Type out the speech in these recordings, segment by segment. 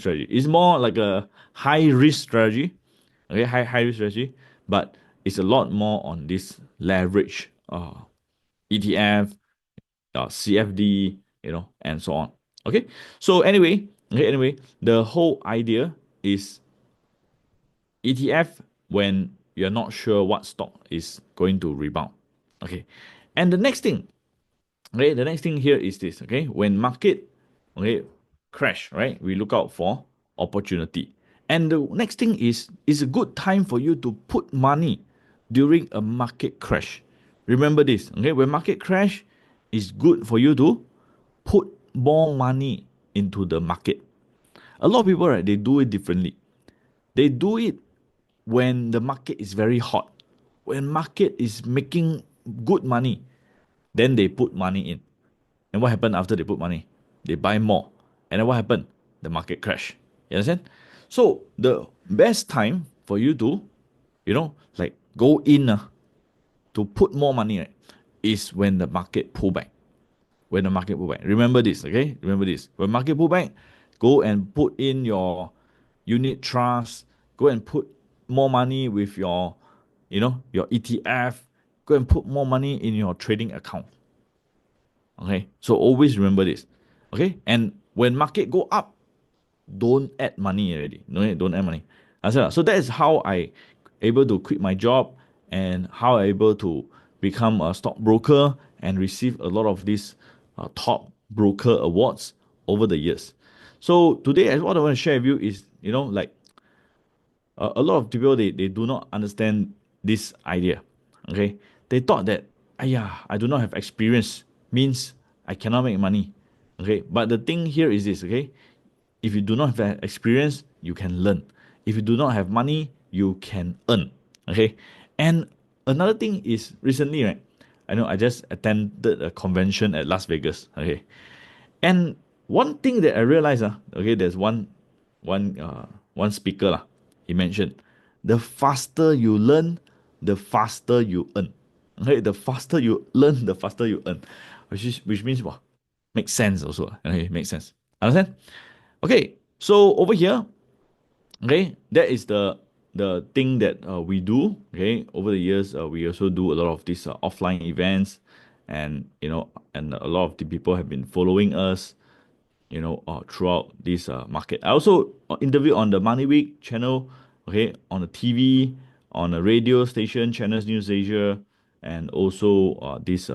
strategy. It's more like a high risk strategy, okay, high risk strategy, but it's a lot more on this leverage ETF, CFD, and so on. Okay, so anyway, the whole idea is ETF when you're not sure what stock is going to rebound. Okay, and the next thing here is this. Okay, when market crash, right, we look out for opportunity. And the next thing is a good time for you to put money during a market crash. Remember this. Okay, when market crash, it's good for you to put more money into the market. A lot of people, right, they do it differently. They do it when the market is very hot, when market is making good money, then they put money in. And what happened after they put money? They buy more. And then what happened? The market crash. You understand? So the best time for you to, like go in to put more money, right, is when the market pull back. When the market pull back. Remember this, okay? Remember this. When market pull back, go and put in your unit trust. Go and put more money with your ETF. Go and put more money in your trading account. Okay, so always remember this. Okay, and when market go up, don't add money already. No, don't add money. So that is how I able to quit my job and how I able to become a stockbroker and receive a lot of these top broker awards over the years. So today, what I want to share with you is, like a lot of people they do not understand this idea. Okay, they thought that, I do not have experience means I cannot make money. Okay, but the thing here is this. Okay, if you do not have experience, you can learn. If you do not have money, you can earn. Okay, and another thing is recently, right, I know I just attended a convention at Las Vegas. Okay, and one thing that I realized, okay, there's one speaker he mentioned, the faster you learn, the faster you earn. Okay, the faster you learn, the faster you earn, which means what? Makes sense also. Okay, makes sense. Understand? Okay, so over here, okay, that is the thing that we do. Okay, over the years, we also do a lot of these offline events, and and a lot of the people have been following us throughout this market. I also interview on the Money Week channel, okay, on the TV, on the radio station, Channels News Asia, and also this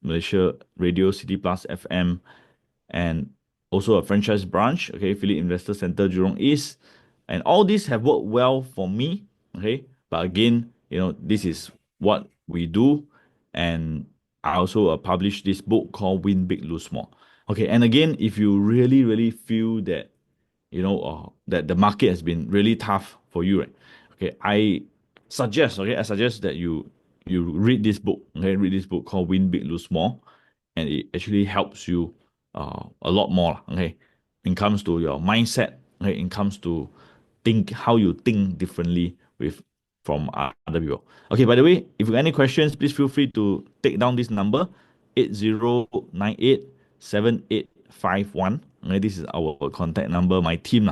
Malaysia Radio City Plus FM, and also a franchise branch, okay, Phillip Investor Center, Jurong East. And all these have worked well for me, okay. But again, this is what we do. And I also published this book called Win Big, Lose Small. Okay, and again, if you really, really feel that, that the market has been really tough for you, right? Okay, I suggest that you read this book. Okay, read this book called Win Big, Lose Small, and it actually helps you a lot more. Okay, it comes to your mindset. Okay, it comes to think how you think differently with from other people. Okay, by the way, if you have any questions, please feel free to take down this number 80987851. Okay, this is our contact number, my team,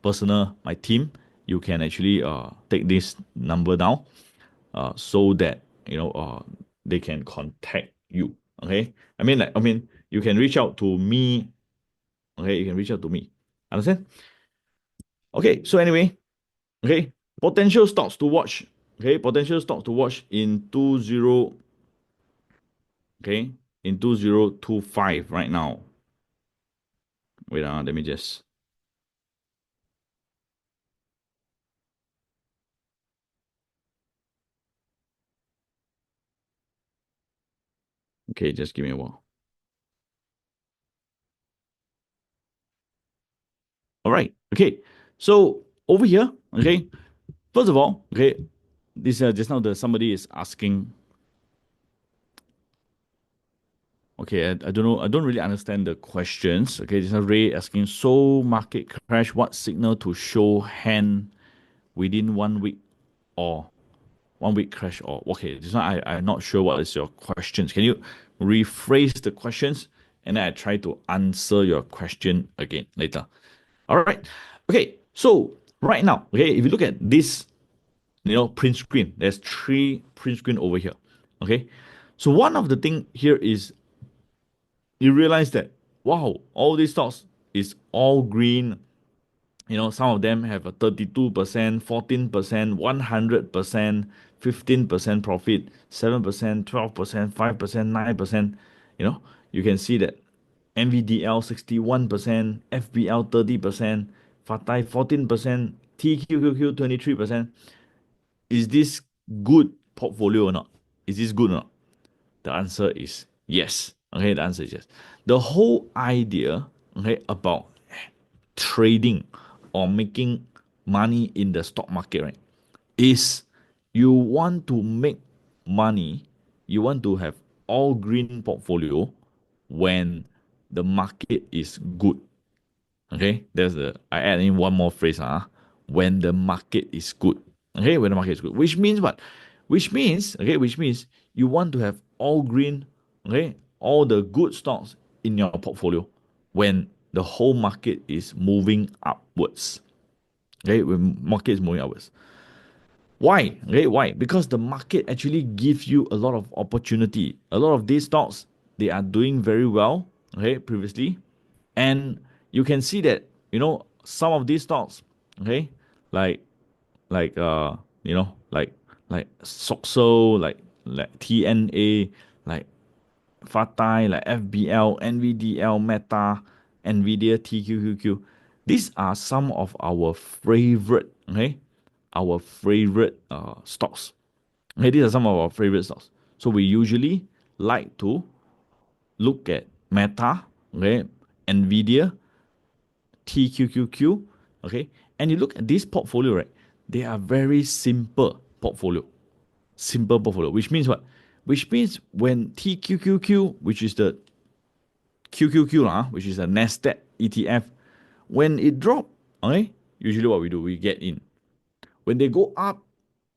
my team. You can actually take this number down so that they can contact you. Okay, you can reach out to me. Okay, you can reach out to me. Understand? Okay, so anyway, okay, potential stocks to watch. Okay, potential stocks to watch in 20, okay, in 2025 right now. Wait, let me just. Okay, just give me a while. All right. Okay. So over here, okay. First of all, okay, this just now the somebody is asking. Okay, I don't know. I don't really understand the questions. Okay, this is Ray asking. So market crash. What signal to show hand within 1 week or 1 week crash? Or okay, this one I'm not sure what is your questions. Can you rephrase the questions and then I try to answer your question again later. All right. Okay, so right now, okay, if you look at this, print screen, there's three print screen over here. Okay, so one of the thing here is you realize that wow, all these stocks is all green. Some of them have a 32%, 14%, 100%, 15% profit, 7%, 12%, 5%, 9%. You know, you can see that NVDL 61%, FBL 30%, FATAI 14%, TQQQ 23%. Is this good portfolio or not? Is this good or not? The answer is yes. Okay, the answer is yes. The whole idea, okay, about trading or making money in the stock market, right, is you want to make money, you want to have all green portfolio when the market is good. Okay, there's the I add in one more phrase, when the market is good. Okay, when the market is good, which means what? Which means you want to have all green, okay, all the good stocks in your portfolio when the whole market is moving upwards. Okay, when market is moving upwards. Why? Okay, why? Because the market actually gives you a lot of opportunity. A lot of these stocks, they are doing very well, okay, previously. And you can see that, some of these stocks, okay, like like like Soxo, like TNA, like Fatai, like FBL, NVDL, Meta, NVIDIA, TQQQ. These are some of our favorite, okay, our favorite stocks. Okay, these are some of our favorite stocks. So we usually like to look at Meta, okay, NVIDIA, TQQQ, okay, and you look at this portfolio, right? They are very simple portfolio, which means what? Which means when TQQQ, which is the QQQ, which is a Nasdaq ETF, when it drop, okay, usually what we do, we get in. When they go up,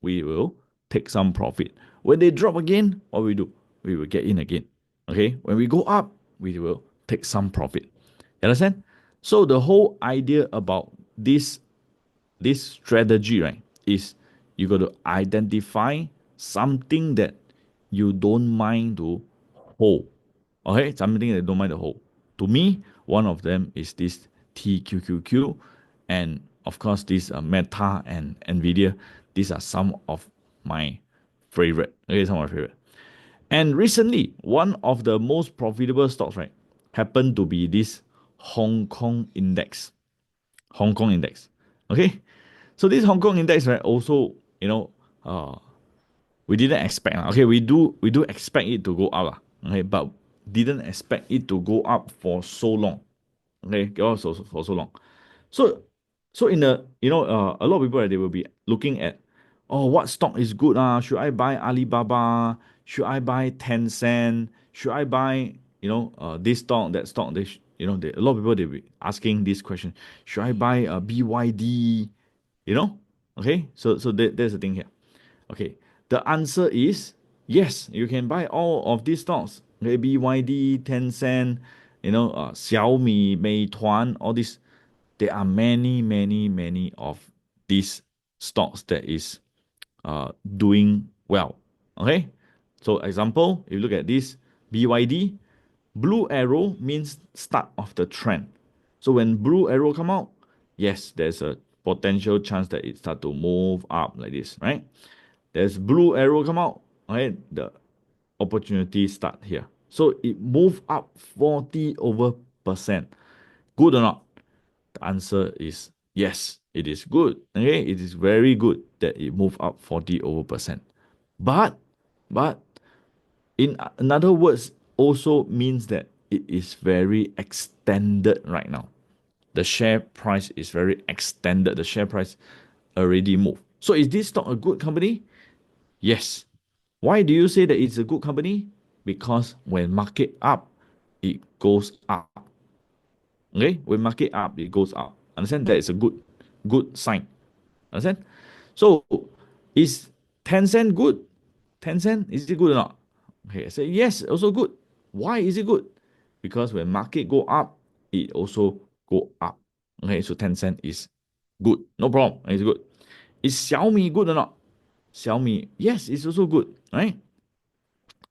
we will take some profit. When they drop again, what we do? We will get in again. Okay, when we go up, we will take some profit. You understand? So the whole idea about this strategy, right, is you got to identify something that you don't mind to hold. Okay, something that you don't mind to hold. To me, one of them is this TQQQ, and of course, this Meta and Nvidia. These are some of my favorite. Okay, some of my favorite. And recently, one of the most profitable stocks, right, happened to be this Hong Kong index. Hong Kong index. Okay, so this Hong Kong index, right, also, uh, we didn't expect. Okay, we do expect it to go up. Okay, but didn't expect it to go up for so long. Okay, go up for so long. So in the a lot of people, right, they will be looking at, oh, what stock is good? Should I buy Alibaba? Should I buy Tencent? Should I buy this stock, that stock? A lot of people, they will be asking this question. Should I buy BYD? You know, okay. So there's the thing here. Okay, the answer is yes. You can buy all of these stocks. Okay, BYD, Tencent, Xiaomi, Meituan, all these. There are many, many, many of these stocks that is doing well. Okay, so example, if you look at this BYD, blue arrow means start of the trend. So when blue arrow come out, yes, there's a potential chance that it start to move up like this, right? There's blue arrow come out, right? The opportunity start here. So it move up 40 over percent. Good or not? The answer is yes, it is good. Okay, it is very good that it moved up 40 over percent. But but in another words, also means that it is very extended right now. The share price is very extended. The share price already moved. So is this stock a good company? Yes. Why do you say that it's a good company? Because when market up, it goes up. Okay, when market up, it goes up. Understand? That is a good sign. Understand? So is Tencent good? Tencent, is it good or not? Okay, I say yes, also good. Why is it good? Because when market go up, it also go up. Okay, so Tencent is Good. No problem. It's good. Is Xiaomi good or not? Xiaomi, yes, it's also good, right?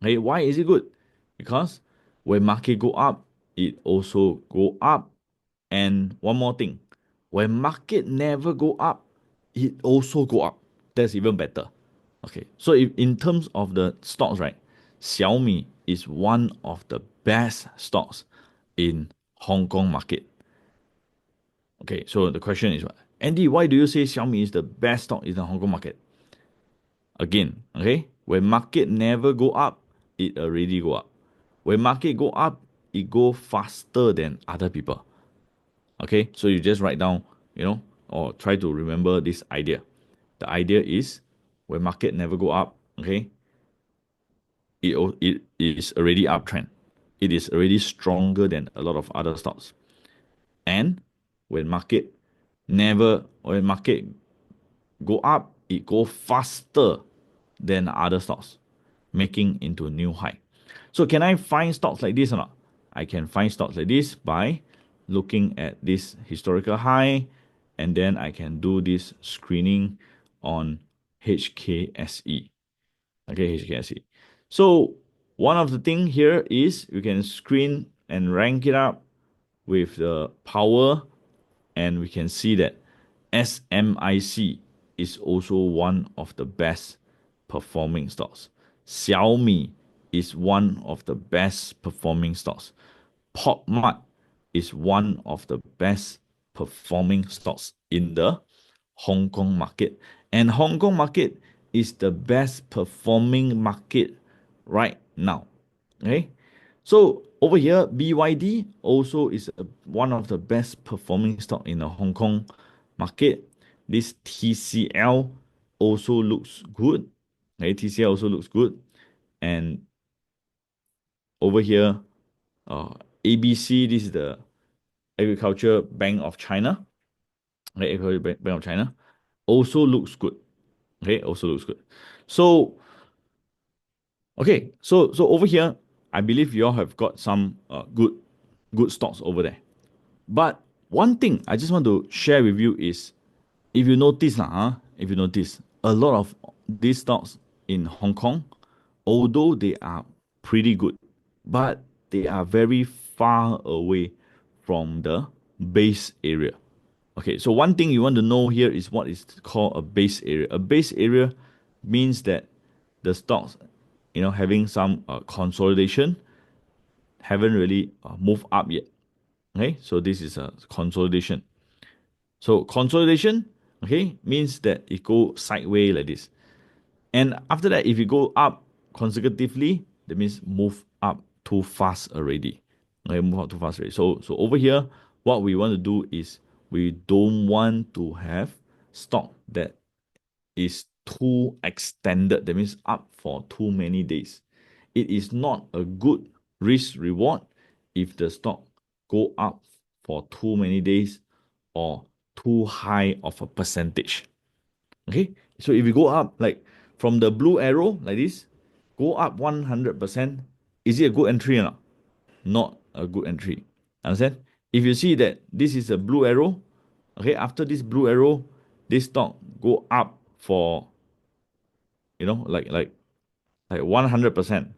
Hey, why is it good? Because when market go up, it also go up. And one more thing, when market never go up, it also go up. That's even better. Okay, so if in terms of the stocks, right, Xiaomi is one of the best stocks in Hong Kong market. Okay, so the question is what? Andy, why do you say Xiaomi is the best stock in the Hong Kong market? Again, okay, when market never go up, it already go up. When market go up, it go faster than other people. Okay, so you just write down, or try to remember this idea. The idea is when market never go up, okay, it is already uptrend. It is already stronger than a lot of other stocks. And when market go up, it go faster than other stocks, making into new high. So can I find stocks like this or not? I can find stocks like this by looking at this historical high, and then I can do this screening on HKSE. Okay, HKSE. So one of the thing here is you can screen and rank it up with the power, and we can see that SMIC is also one of the best performing stocks. Xiaomi is one of the best performing stocks. Pop Mart is one of the best performing stocks in the Hong Kong market. And Hong Kong market is the best performing market right now. Okay. So over here, BYD also is one of the best performing stock in the Hong Kong market. This TCL also looks good. Okay, TCL also looks good. And over here, ABC, this is the Agriculture Bank of China. Okay, Agriculture Bank of China also looks good. Okay, also looks good. So so over here, I believe you all have got some good stocks over there. But one thing I just want to share with you is, if you notice, if you notice, a lot of these stocks in Hong Kong, although they are pretty good, but they are very far away from the base area. Okay, so one thing you want to know here is what is called a base area. A base area means that the stocks, having some consolidation, haven't really moved up yet. Okay, so this is a consolidation. So consolidation, okay, means that it go sideways like this. And after that, if you go up consecutively, that means move up too fast already. Okay, move up too fast already. So over here, what we want to do is we don't want to have stock that is too extended. That means up for too many days. It is not a good risk reward if the stock go up for too many days or too high of a percentage. Okay, so if you go up like from the blue arrow like this, go up 100%, is it a good entry or not? Not a good entry. Understand? If you see that this is a blue arrow, okay, after this blue arrow, this stock go up for, like 100%.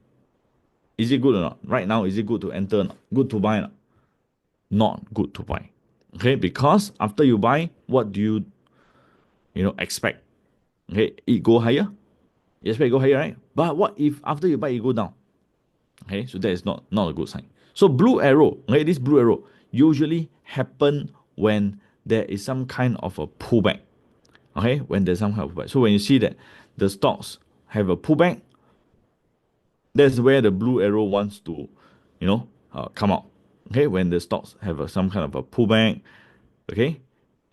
Is it good or not? Right now, is it good to enter or not? Good to buy or not? Not good to buy. Okay, because after you buy, what do you expect? Okay, it go higher. You expect it go higher, right? But what if after you buy it go down? Okay, so that is not a good sign. So blue arrow, okay, this blue arrow usually happen when there is some kind of a pullback. Okay, when there's some kind of pullback. So when you see that the stocks have a pullback, that's where the blue arrow wants to, come out. Okay, when the stocks have some kind of a pullback, okay,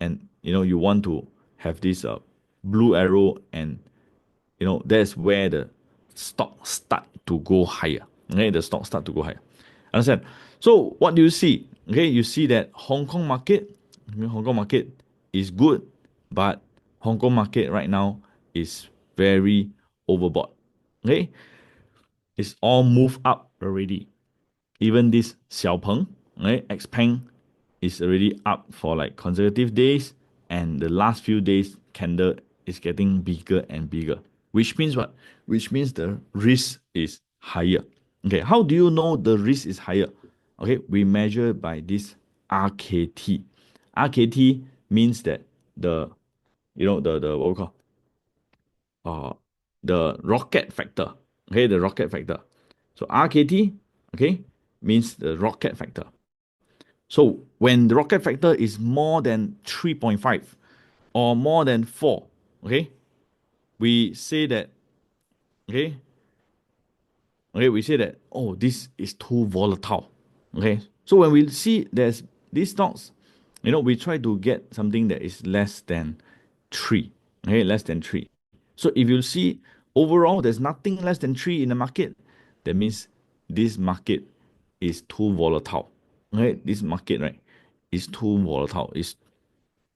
and you want to have this blue arrow, and that's where the stock start to go higher. Okay, the stock start to go higher. Understand? So what do you see? Okay, you see that Hong Kong market is good, but Hong Kong market right now is very overbought. Okay, it's all moved up already. Even this Xiaopeng, right, Xpeng is already up for like consecutive days, and the last few days candle is getting bigger and bigger, which means what? Which means the risk is higher. Okay, how do you know the risk is higher? Okay, we measure by this RKT. RKT means that the the what we call uh the rocket factor. Okay, the rocket factor. So RKT, okay, means the rocket factor. So when the rocket factor is more than 3.5 or more than 4, okay, we say that, okay, okay, we say that, oh, this is too volatile. Okay. So when we see there's these stocks, we try to get something that is less than 3. Okay, less than 3. So if you see overall there's nothing less than 3 in the market, that means this market is too volatile. Okay, this market, right, is too volatile. It's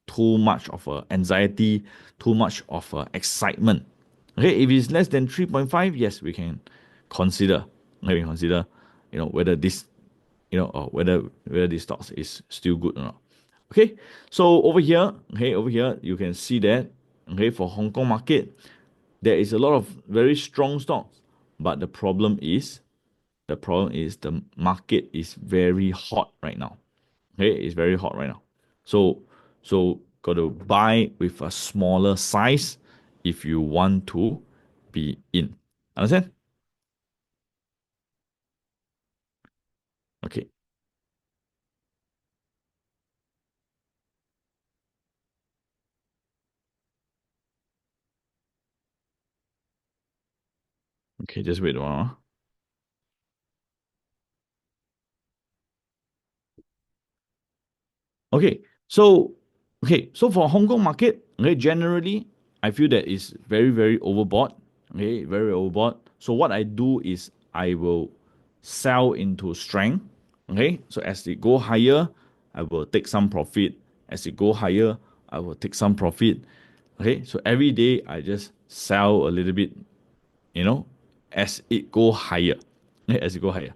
too much of anxiety, too much of excitement. Okay, if it's less than 3.5, yes, we can consider. Maybe consider, whether this, or whether this stocks is still good or not. Okay, so over here, you can see that, okay, for Hong Kong market, there is a lot of very strong stocks, but the market is very hot right now. Okay, it's very hot right now. So got to buy with a smaller size if you want to be in. Understand? Okay. Okay, just wait a while. Okay, so so for Hong Kong market, okay, generally I feel that it's very very overbought. Okay, very overbought. So what I do is I will sell into strength. Okay, so as it go higher, I will take some profit. As it go higher, I will take some profit. Okay, so every day I just sell a little bit, you know, as it go higher, as it go higher.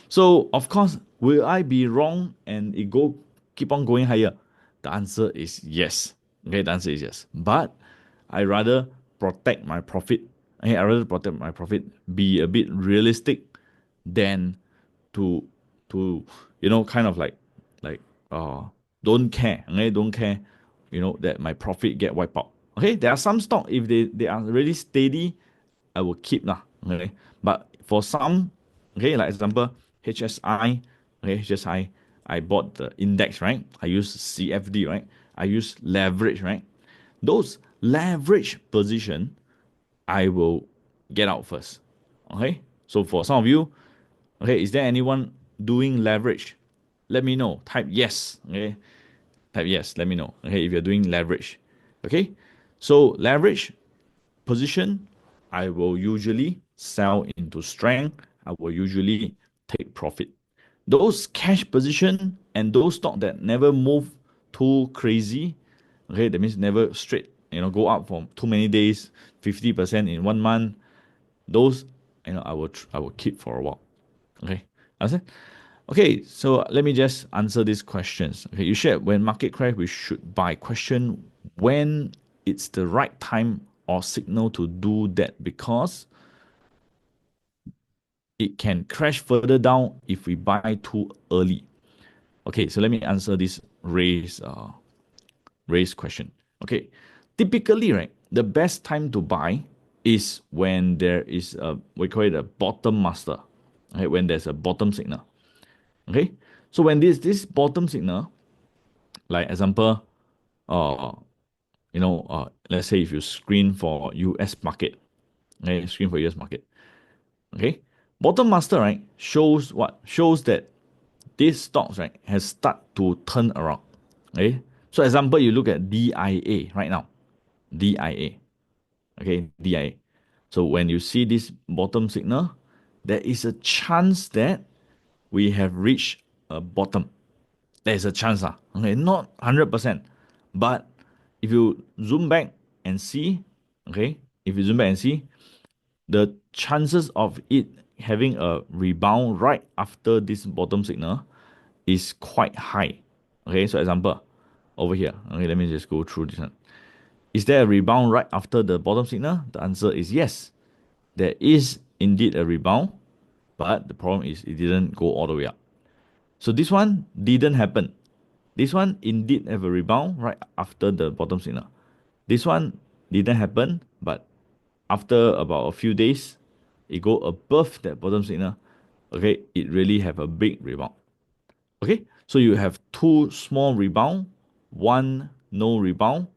So of course, will I be wrong and it go keep on going higher? The answer is yes. Okay, the answer is yes. But I rather protect my profit. Okay, I rather protect my profit, be a bit realistic than to kind of like uh don't care. Okay, don't care, that my profit get wiped out. Okay, there are some stock if they are really steady, I will keep lah. Okay, but for some, okay, like example HSI, okay, HSI, I bought the index, right? I use CFD, right? I use leverage, right? Those leverage position, I will get out first. Okay, so for some of you, okay, is there anyone doing leverage? Let me know. Type yes. Okay, type yes. Let me know. Okay, if you're doing leverage. Okay, so leverage position, I will usually sell into strength. I will usually take profit. Those cash position and those stock that never move too crazy, okay, that means never straight, go up for too many days, 50% in 1 month. Those, I will keep for a while. Okay, understand? Okay, so let me just answer these questions. Okay, you shared when market crash we should buy. Question when it's the right time or signal to do that because it can crash further down if we buy too early. Okay, so let me answer this raise question. Okay, typically, right, the best time to buy is when there is a we call it a bottom master. Okay, when there's a bottom signal. Okay, so when this bottom signal, like example, uh, let's say if you screen for U.S. market, okay, screen for U.S. market, okay, bottom master, right, shows what? Shows that these stocks, right, has start to turn around. Okay, so example, you look at DIA right now, DIA, okay, DIA. So when you see this bottom signal, there is a chance that we have reached a bottom. There's a chance, okay, not 100%. But if you zoom back and see, okay, if you zoom back and see, the chances of it having a rebound right after this bottom signal is quite high. Okay, so example, over here. Okay, let me just go through this one. Is there a rebound right after the bottom signal? The answer is yes. There is indeed a rebound, but the problem is it didn't go all the way up. So this one didn't happen. This one indeed have a rebound right after the bottom signal. This one didn't happen, but after about a few days, it go above that bottom signal. Okay, it really have a big rebound. Okay, so you have two small rebound, one no rebound,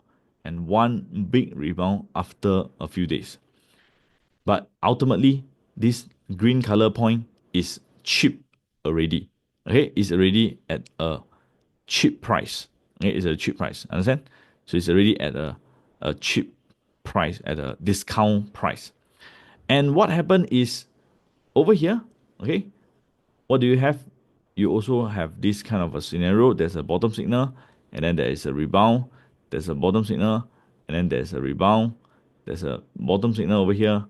and one big rebound after a few days. But ultimately, this green color point is cheap already. Okay, it's already at a cheap price. Okay, it's a cheap price. Understand? So it's already at a cheap price, at a discount price. And what happened is over here, okay, what do you have? You also have this kind of a scenario. There's a bottom signal, and then there is a rebound. There's a bottom signal, and then there's a rebound. There's a bottom signal over here,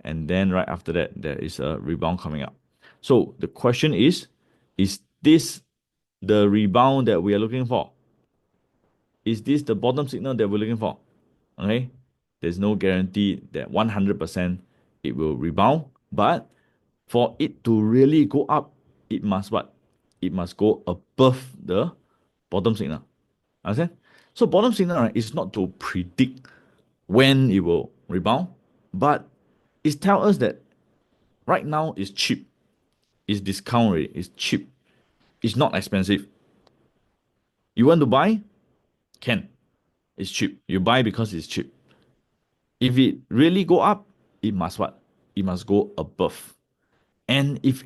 and then right after that, there is a rebound coming up. So the question is this the rebound that we are looking for? Is this the bottom signal that we're looking for? Okay, there's no guarantee that 100% it will rebound, but for it to really go up, it must what? It must go above the bottom signal. Understand? So bottom signal, right, is not to predict when it will rebound, but it tells us that right now it's cheap, it's discount rate, it's cheap, it's not expensive. You want to buy? Can. It's cheap. You buy because it's cheap. If it really go up, it must what? It must go above. And if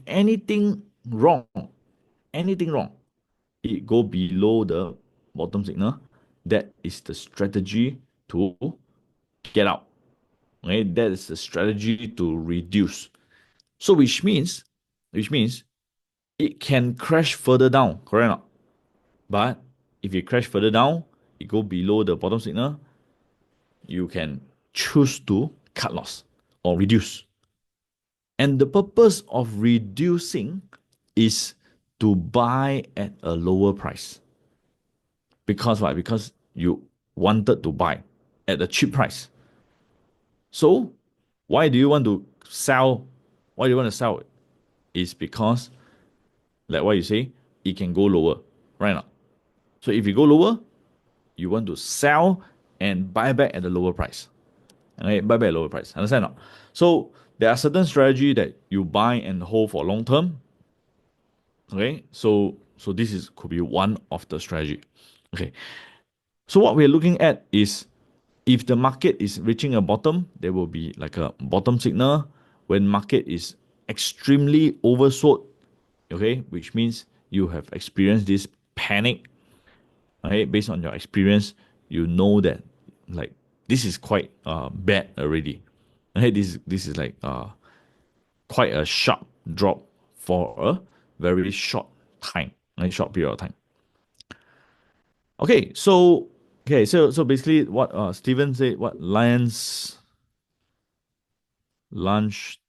wrong, anything wrong, it go below the bottom signal. That is the strategy to get out. Okay, that is the strategy to reduce. So which means it can crash further down, correct or not? But if it crash further down, it go below the bottom signal, you can choose to cut loss or reduce. And the purpose of reducing is to buy at a lower price. Because why? Because you wanted to buy at a cheap price. So why do you want to sell? Why do you want to sell it? It's because, like what you say, it can go lower, right now. So if you go lower, you want to sell and buy back at a lower price. Okay, buy back at a lower price. Understand or not? So there are certain strategy that you buy and hold for long term. Okay, so this is could be one of the strategy. Okay, so what we're looking at is if the market is reaching a bottom, there will be like a bottom signal. When market is extremely oversold, okay, which means you have experienced this panic. Okay, based on your experience, you know that like this is quite bad already. Okay, this is like quite a sharp drop for a very short time, like short period of time. So basically what Steven said, what lunch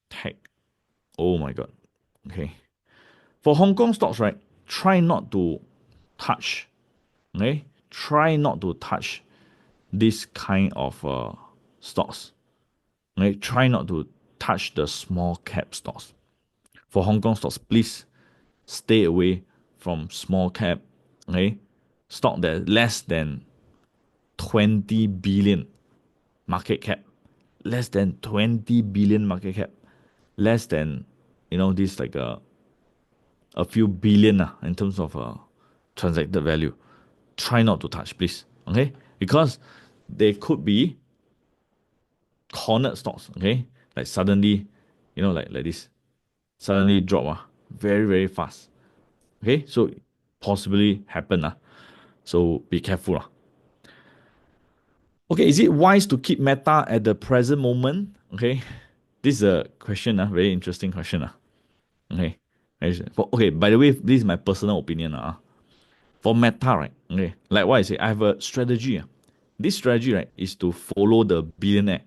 tech. Oh my god. Okay. For Hong Kong stocks, right? Try not to touch. Okay? Try not to touch this kind of stocks. Okay? Try not to touch the small cap stocks. For Hong Kong stocks, please stay away from small cap. Okay? Stock that less than 20 billion market cap, less than 20 billion market cap, less than this like a few billion in terms of transacted value. Try not to touch, please. Okay, because they could be cornered stocks. Okay, like suddenly, like this, suddenly drop very very fast. Okay, so possibly happen so be careful. Okay, is it wise to keep Meta at the present moment? Okay, this is a question, very interesting question. Okay, okay, by the way, this is my personal opinion. For Meta, right? Okay, like what I say, I have a strategy. This strategy, right, is to follow the billionaire.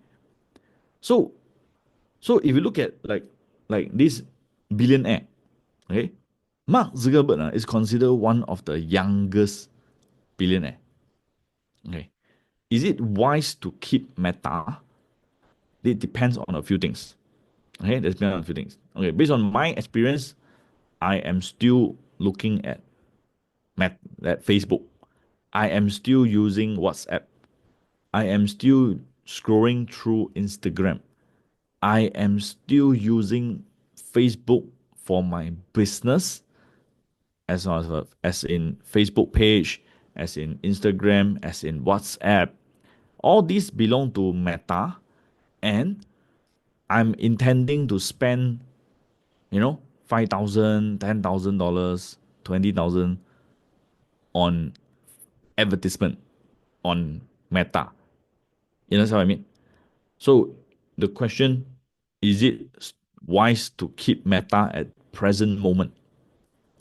So, if you look at like this billionaire, okay, Mark Zuckerberg is considered one of the youngest billionaire. Okay. Is it wise to keep Meta? It depends on a few things. Okay, there's been a few things. Okay, based on my experience, I am still looking at at Facebook. I am still using WhatsApp. I am still scrolling through Instagram. I am still using Facebook for my business, as in Facebook page, as in Instagram, as in WhatsApp. All these belong to Meta, and I'm intending to spend, $5,000, $10,000, 20,000 on advertisement on Meta. You know what I mean? So the question, is it wise to keep Meta at present moment?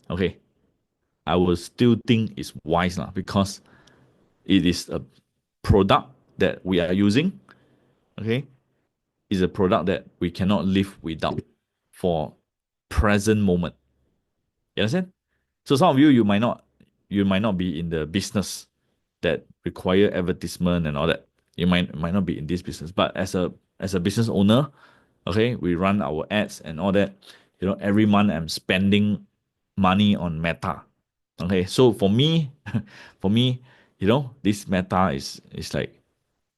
Okay, I will still think it's wise lah, because it is a product that we are using. Okay, it's a product that we cannot live without for present moment. You understand? So some of you, you might not be in the business that require advertisement and all that. You might not be in this business, but as a business owner, okay, we run our ads and all that. Every month I'm spending money on Meta. Okay, so for me, for me, this Meta is like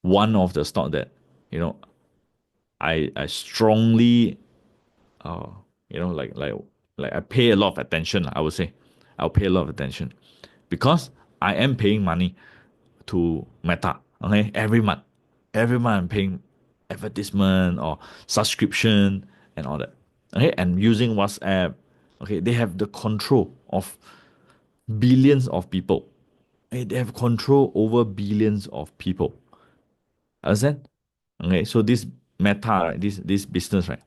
one of the stock that you know I strongly uh you know like I pay a lot of attention. I would say I'll pay a lot of attention because I am paying money to Meta. Okay, every month I'm paying advertisement or subscription and all that. Okay, and using WhatsApp. Okay, they have the control of billions of people. Okay, they have control over billions of people. Understand? Okay, so this Meta, right, this business, right,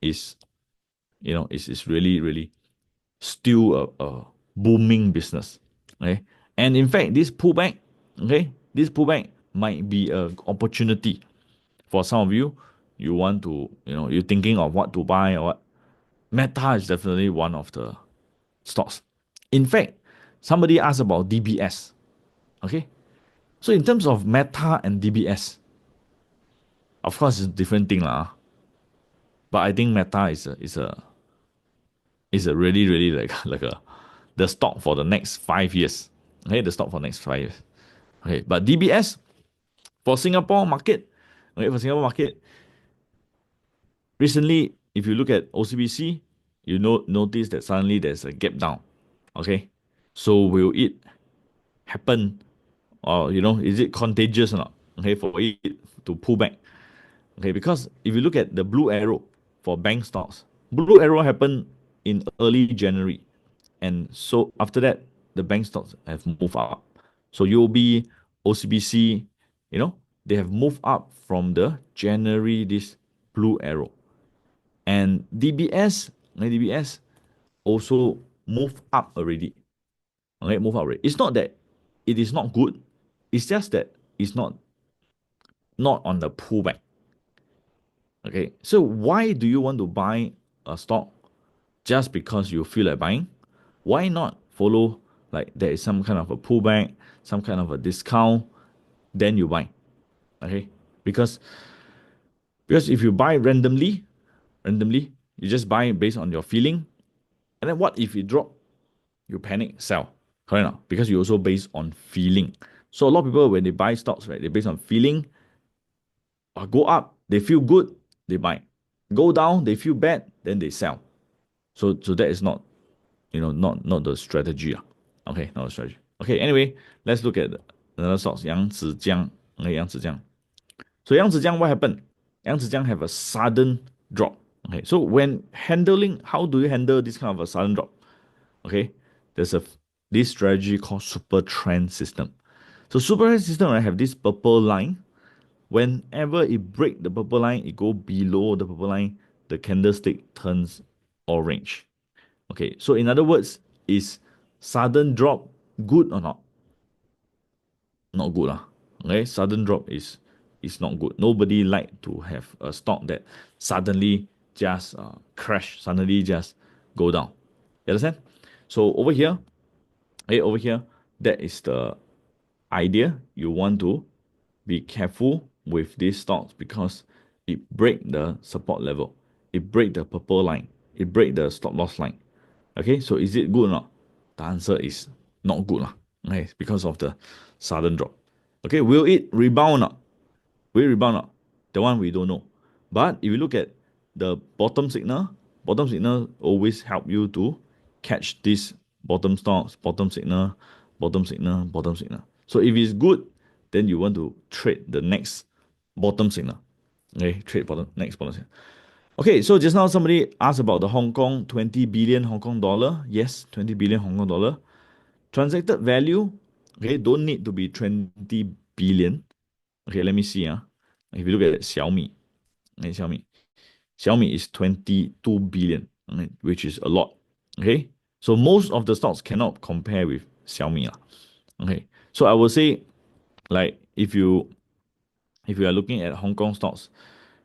is is really really still a booming business. Okay, and in fact, this pullback might be an opportunity for some of you. You want to, you're thinking of what to buy or what. Meta is definitely one of the stocks. In fact, somebody asked about DBS. Okay, so in terms of Meta and DBS, of course, it's a different thing lah. But I think Meta is a really really like like a the stock for the next 5 years. Okay, the stock for the next 5 years. Okay, but DBS for Singapore market, okay, for Singapore market, recently, if you look at OCBC, notice that suddenly there's a gap down. Okay, so will it happen, or is it contagious or not? Okay, for it to pull back. Okay, because if you look at the blue arrow for bank stocks, blue arrow happened in early January. And so after that, the bank stocks have moved up. So UOB, OCBC, they have moved up from the January, this blue arrow. And DBS also moved up already. Okay, move up already. It's not that it is not good. It's just that it's not on the pullback. Okay, so why do you want to buy a stock just because you feel like buying? Why not follow, like there is some kind of a pullback, some kind of a discount, then you buy? Okay, because if you buy randomly, you just buy based on your feeling, and then what if it drop? You panic, sell. Correct or not? Because you also based on feeling. So a lot of people, when they buy stocks, right, they based on feeling. Go up, they feel good, they buy. Go down, they feel bad, then they sell. So that is not, not the strategy. Okay, not the strategy. Okay, anyway, let's look at another source, Yang Zijiang. Okay, Yang Zijiang. So Yang Zijiang, what happened? Yang Zijiang have a sudden drop. Okay, so when handling, how do you handle this kind of a sudden drop? Okay, there's this strategy called super trend system. So super trend system, right, have this purple line. Whenever it break the purple line, it go below the purple line, the candlestick turns orange. Okay, so in other words, is sudden drop good or not? Not good lah. Okay, sudden drop is not good. Nobody like to have a stock that suddenly just crash, suddenly just go down. You understand? So over here, that is the idea, you want to be careful with these stocks because it break the support level, it break the purple line, it break the stop loss line. Okay, so is it good or not? The answer is not good lah. Okay, because of the sudden drop. Okay, will it rebound or not? Will it rebound or not? The one we don't know. But if you look at the bottom signal always help you to catch this bottom stocks, bottom signal, bottom signal, bottom signal. So if it's good, then you want to trade the next bottom signal. Okay, trade bottom next bottom signal. Okay, so just now somebody asked about the Hong Kong 20 billion Hong Kong dollar. Yes, 20 billion Hong Kong dollar. Transacted value, okay, don't need to be 20 billion. Okay, let me see. If you look at Xiaomi, okay, Xiaomi is 22 billion, okay, which is a lot. Okay, so most of the stocks cannot compare with Xiaomi. Okay, so I will say, like, if you are looking at Hong Kong stocks,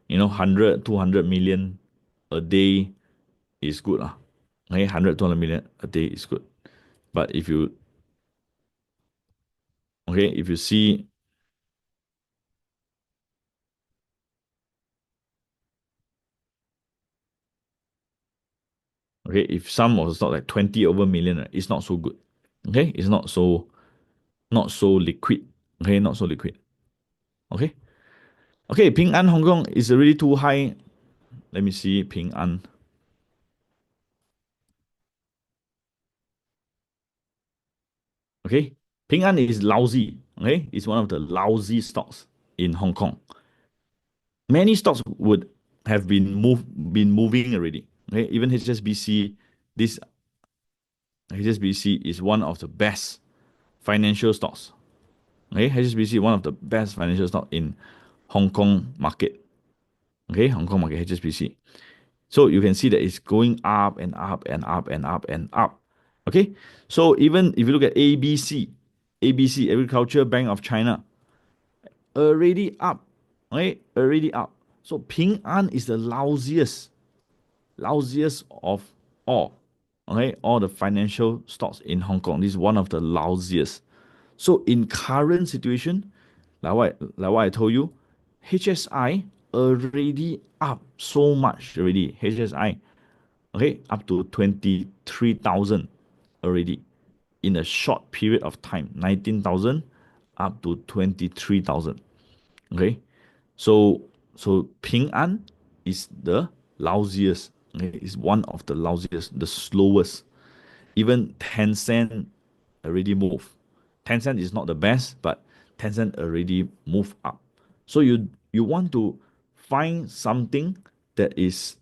100, 200 million a day is good. Okay, 100, 200 million a day is good. But if you see, okay, if some of the stock like 20 over million, right, it's not so good. Okay, it's not so liquid. Okay, not so liquid. Okay. Okay, Ping An Hong Kong is already too high. Let me see Ping An. Okay, Ping An is lousy. Okay, it's one of the lousy stocks in Hong Kong. Many stocks would have been moving already. Okay, even HSBC, this HSBC is one of the best financial stocks. Okay, HSBC one of the best financial stock in Hong Kong market. Okay, Hong Kong market HSBC. So you can see that it's going up and up and up and up and up. Okay, so even if you look at ABC Agriculture Bank of China, already up. Okay, already up. So Ping An is the lousiest of all. Okay, all the financial stocks in Hong Kong. This is one of the lousiest. So in current situation, like what I told you, HSI already up so much already. HSI, okay, up to 23,000 already in a short period of time. 19,000 up to 23,000. Okay, so Ping An is the lousiest. Okay, is one of the lousiest, the slowest. Even Tencent already moved. Tencent is not the best, but Tencent already moved up. So you want to find something that is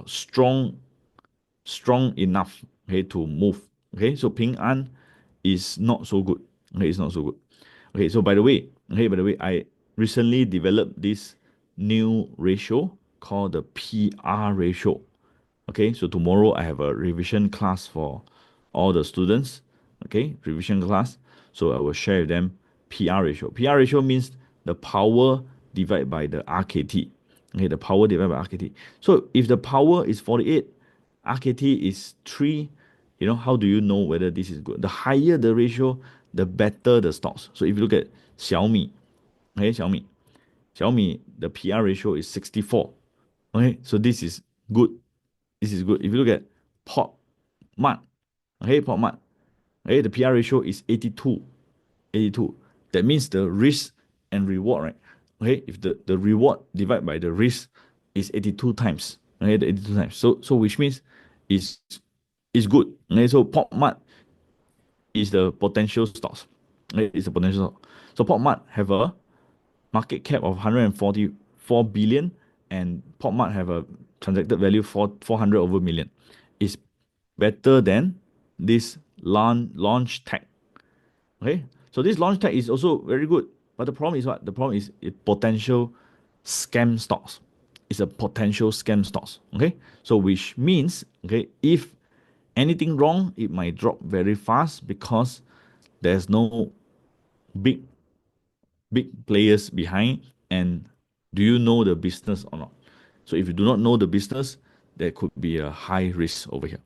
strong enough, okay, to move. Okay, so Ping An is not so good. Okay, it's not so good. Okay, so by the way, I recently developed this new ratio called the PR ratio. Okay, so tomorrow I have a revision class for all the students. Okay, revision class. So I will share with them PR ratio. PR ratio means the power divided by the RKT. Okay, the power divided by RKT. So if the power is 48, RKT is 3, how do you know whether this is good? The higher the ratio, the better the stocks. So if you look at Xiaomi, okay, Xiaomi, the PR ratio is 64. Okay, so this is good. This is good. If you look at Port Mart, okay, Port Mart, okay, the PR ratio is 82. 82. That means the risk and reward, right? Okay, if the reward divided by the risk is 82 times, okay, the 82 times. So which means is good. Okay, so Port Mart is the potential stocks. Okay, it's a potential stock. So Port Mart have a market cap of 144 billion, and Pop Mart have a transacted value for 400 over million. It's better than this launch tag. Okay, so this launch tag is also very good, but the problem is what? The problem is it potential scam stocks. It's a potential scam stocks. Okay, so which means, okay, if anything wrong, it might drop very fast because there's no big players behind, and do you know the business or not? So if you do not know the business, there could be a high risk over here.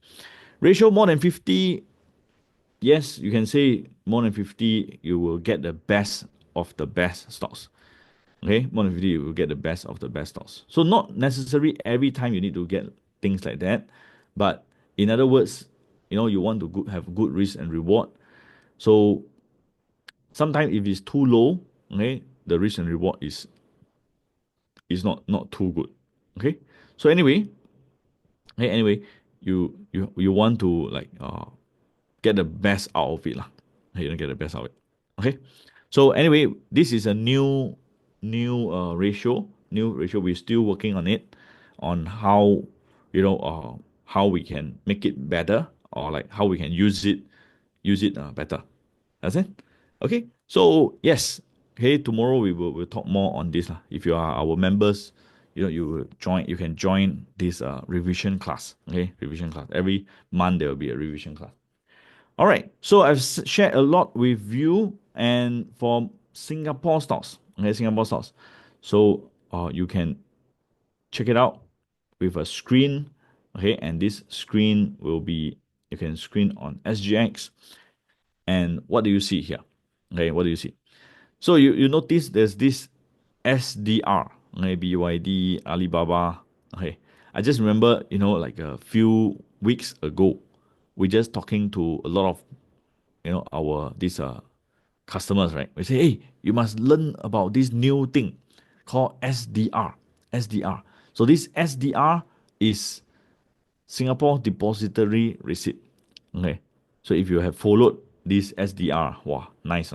Ratio more than 50, yes, you can say more than 50, you will get the best of the best stocks. Okay, more than 50, you will get the best of the best stocks. So not necessarily every time you need to get things like that, but in other words, you want to have good risk and reward. So sometimes if it's too low, okay, the risk and reward is not too good. Okay, so anyway, you want to like get the best out of it lah. You don't get the best out of it. Okay. So anyway, this is a new ratio. We're still working on it, on how we can make it better, or like how we can use it better. That's it. Okay. So yes. Okay. Tomorrow we'll talk more on this lah. If you are our members, you will join. You can join this revision class. Okay, revision class. Every month there will be a revision class. All right. So I've shared a lot with you, and for Singapore stocks, okay, Singapore stocks. So you can check it out with a screen, okay, and this screen will be, you can screen on SGX. And what do you see here? Okay, what do you see? So you notice there's this SDR, okay, BYD, Alibaba. Okay, I just remember, like a few weeks ago, we just talking to a lot of our these customers, right? We say, hey, you must learn about this new thing called SDR. SDR. So this SDR is Singapore Depository Receipt. Okay. So if you have followed this SDR, wow, nice.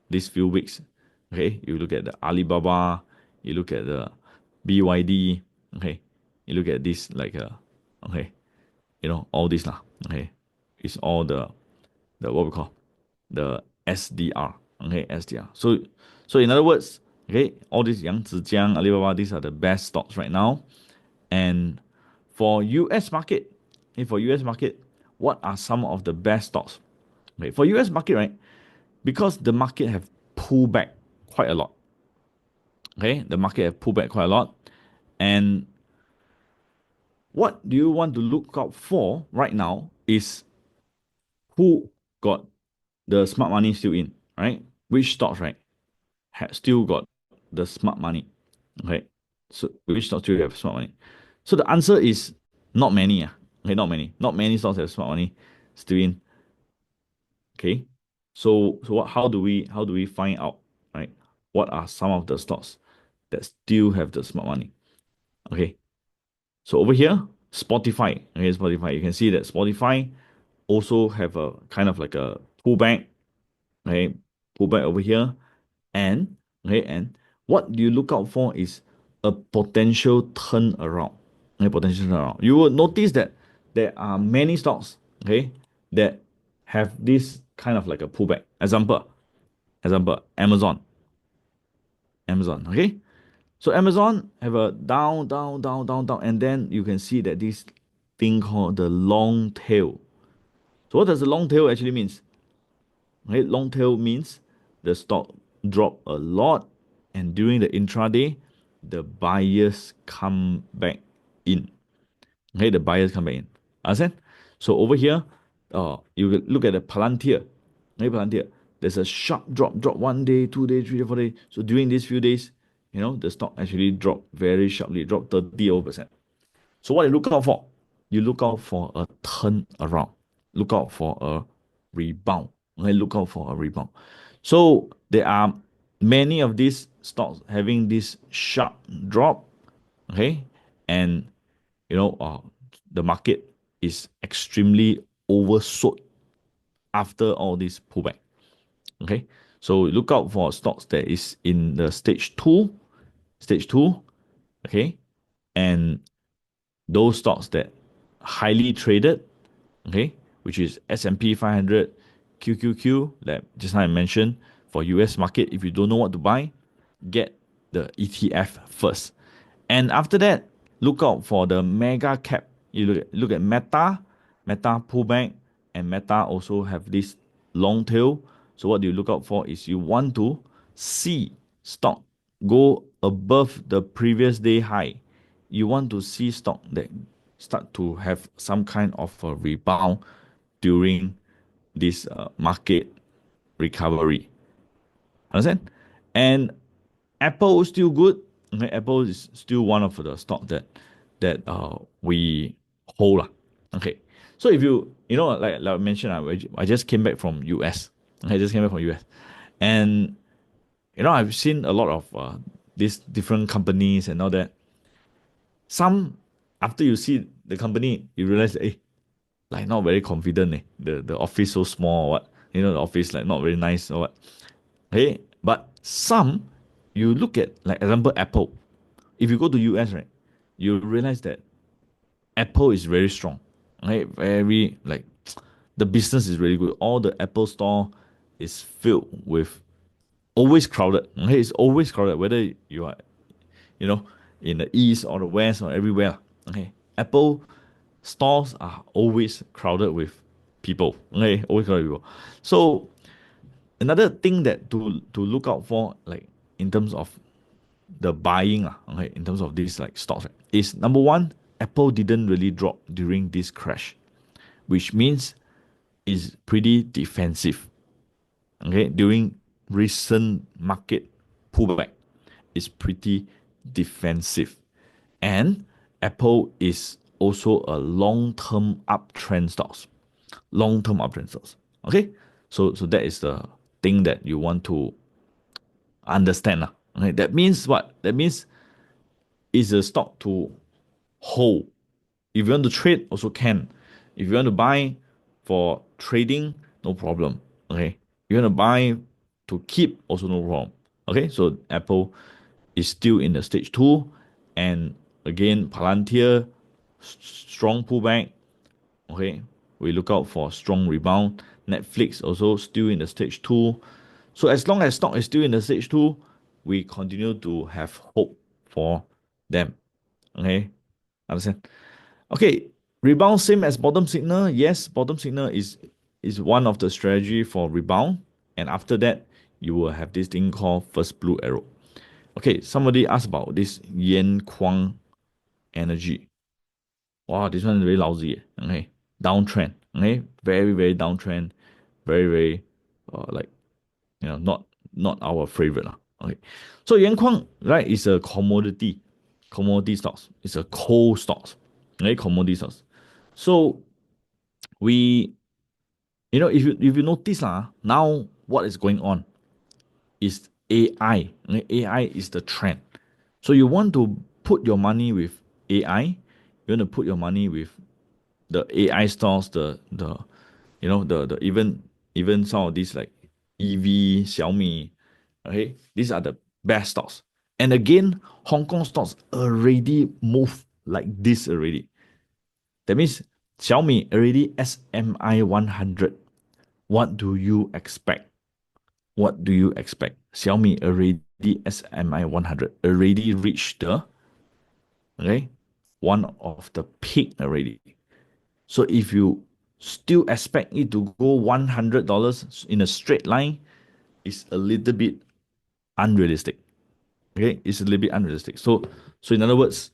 These few weeks. Okay. You look at the Alibaba, you look at the BYD, okay. You look at this like okay, all this lah. Okay. It's all the what we call the SDR. Okay, SDR. So in other words, okay, all these Yang Zijiang, Alibaba, these are the best stocks right now. And for US market, okay, for US market, what are some of the best stocks? Okay, for US market, right? Because the market have pulled back quite a lot. Okay, the market have pulled back quite a lot. And what do you want to look out for right now is who got the smart money still in, right? Which stocks, right, still got the smart money. Okay. So which stocks do you have smart money? So the answer is not many. Okay, not many. Not many stocks have smart money still in. Okay. So how do we find out, right? What are some of the stocks that still have the smart money? Okay. So over here, Spotify. Okay, Spotify. You can see that Spotify also have a kind of like a pullback. Okay, pullback over here. And what you look out for is a potential turnaround. A potential turnaround. You will notice that there are many stocks, okay, that have this kind of like a pullback. Example, Amazon. Amazon, okay? So Amazon have a down, down, down, down, down, and then you can see that this thing called the long tail. So what does the long tail actually means? Okay, long tail means the stock drop a lot, and during the intraday, the buyers come back in. Okay, the buyers come back in. Understand? So over here, you look at the Palantir. Okay, Palantir. There's a sharp drop 1 day, 2 day, 3 day, 4 day. So during these few days, the stock actually dropped very sharply, dropped 30 over percent. So what you look out for? You look out for a turnaround. Look out for a rebound. Okay, look out for a rebound. So there are many of these stocks having this sharp drop. Okay, and the market is extremely oversold after all this pullback. Okay, so look out for stocks that is in the stage two. Okay, and those stocks that highly traded, okay, which is S&P 500, QQQ, that just now I mentioned. For US market, if you don't know what to buy, get the ETF first. And after that, look out for the mega cap. You look at Meta pullback, and Meta also have this long tail. So what you look out for is you want to see stock go above the previous day high. You want to see stock that start to have some kind of a rebound during this market recovery. Understand? And Apple is still good. Okay, Apple is still one of the stock that we hold lah. Okay, so if like I mentioned, I just came back from US. Okay, I just came back from US, and I've seen a lot of these different companies and all that. Some after you see the company, you realize, like not very confident. The office so small or what? The office like not very nice or what? Okay, but some you look at like example Apple. If you go to US, right, you realize that Apple is very strong. Right, very like the business is really good. All the Apple store is filled with always crowded. Okay, it's always crowded whether you are you know in the east or the west or everywhere. Okay, Apple stores are always crowded with people. Okay, always crowded with people. So another thing that to look out for, like in terms of the buying, okay, in terms of these like stocks, right, is number one, Apple didn't really drop during this crash, which means it's pretty defensive. Okay, during recent market pullback, it's pretty defensive, and Apple is also a long-term uptrend stocks, long-term uptrend stocks. Okay, so that is the thing that you want to understand lah. Okay, that means what? That means it's a stock to hold. If you want to trade, also can. If you want to buy for trading, no problem. Okay. You want to buy to keep, also no problem. Okay. So Apple is still in the stage two, and again Palantir strong pullback. Okay. We look out for strong rebound. Netflix also still in the stage two. So as long as stock is still in the stage two, we continue to have hope for them. Okay. Understand? Okay, rebound same as bottom signal. Yes, bottom signal is one of the strategy for rebound, and after that you will have this thing called first blue arrow. Okay, somebody asked about this Yan Kwang Energy. Wow, this one is very lousy. Okay, downtrend. Okay, very downtrend. Very like not our favorite lah. Okay, so Yan Kwang, right, is a commodity stocks. It's a coal stocks. Okay, commodity stocks. So we, if you notice lah, now what is going on is AI. Okay? AI is the trend. So you want to put your money with AI. You want to put your money with the AI stocks, the even some of these like EV, Xiaomi. Okay, these are the best stocks. And again, Hong Kong stocks already move like this already. That means Xiaomi already SMI 100. What do you expect? What do you expect? Xiaomi already SMI 100, already reached the, okay, one of the peak already. So if you still expect it to go $100 in a straight line, it's a little bit unrealistic. Okay, it's a little bit unrealistic. So in other words,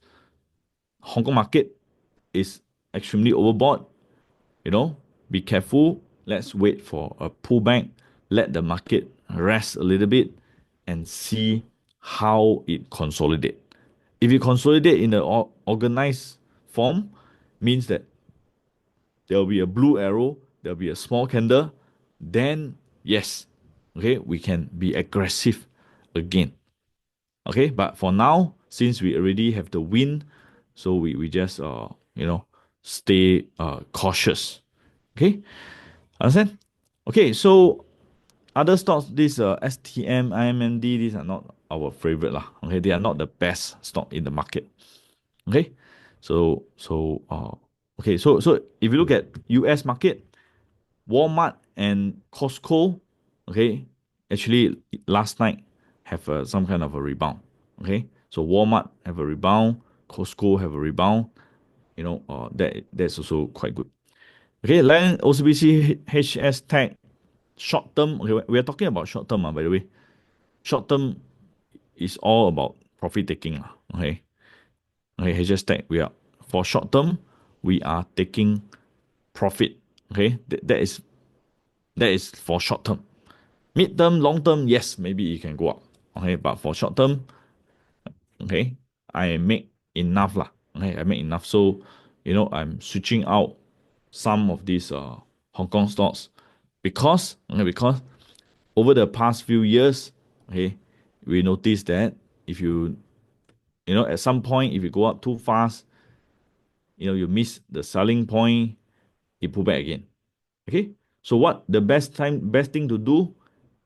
Hong Kong market is extremely overbought. Be careful. Let's wait for a pullback. Let the market rest a little bit and see how it consolidate. If it consolidate in an organized form, means that there will be a blue arrow, there will be a small candle, then yes, okay, we can be aggressive again. Okay, but for now, since we already have the win, so we just stay cautious. Okay, understand? Okay, so other stocks, this STM, IMND, these are not our favorite lah. Okay, they are not the best stock in the market. Okay, so if you look at US market, Walmart and Costco, okay, actually last night have some kind of a rebound. Okay, so Walmart have a rebound, Costco have a rebound. That's also quite good. Okay, Land OCBC HS Tech short term. Okay, we are talking about short term, by the way. Short term is all about profit taking. Okay. Okay, HS Tech, we are for short term, we are taking profit. Okay, that is That is for short term. Mid term, long term, yes, maybe it can go up. Okay, but for short term, okay, I make enough lah. Okay, I make enough. So, I'm switching out some of these Hong Kong stocks because over the past few years, okay, we noticed that if at some point if you go up too fast, you miss the selling point, you pull back again. Okay, so what the best thing to do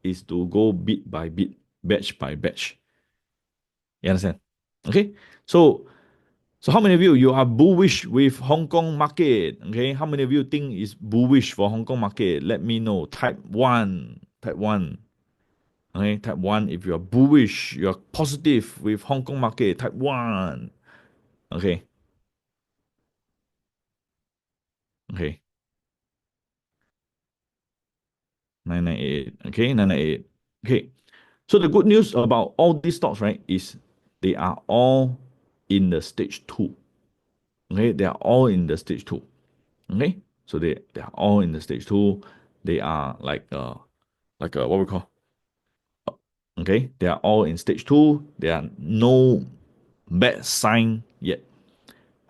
is to go bit by bit, batch by batch. You understand? Okay, so how many of you are bullish with Hong Kong market? Okay, how many of you think is bullish for Hong Kong market? Let me know. Type one. Type one. Okay, type one. If you are bullish, you are positive with Hong Kong market. Type one. Okay, okay. 998. Okay, 998. Okay. So the good news about all these stocks, right, is they are all in the stage two. Okay, they are all in the stage two. Okay, so they are all in the stage two. They are like what we call. Okay, they are all in stage two. There are no bad sign yet.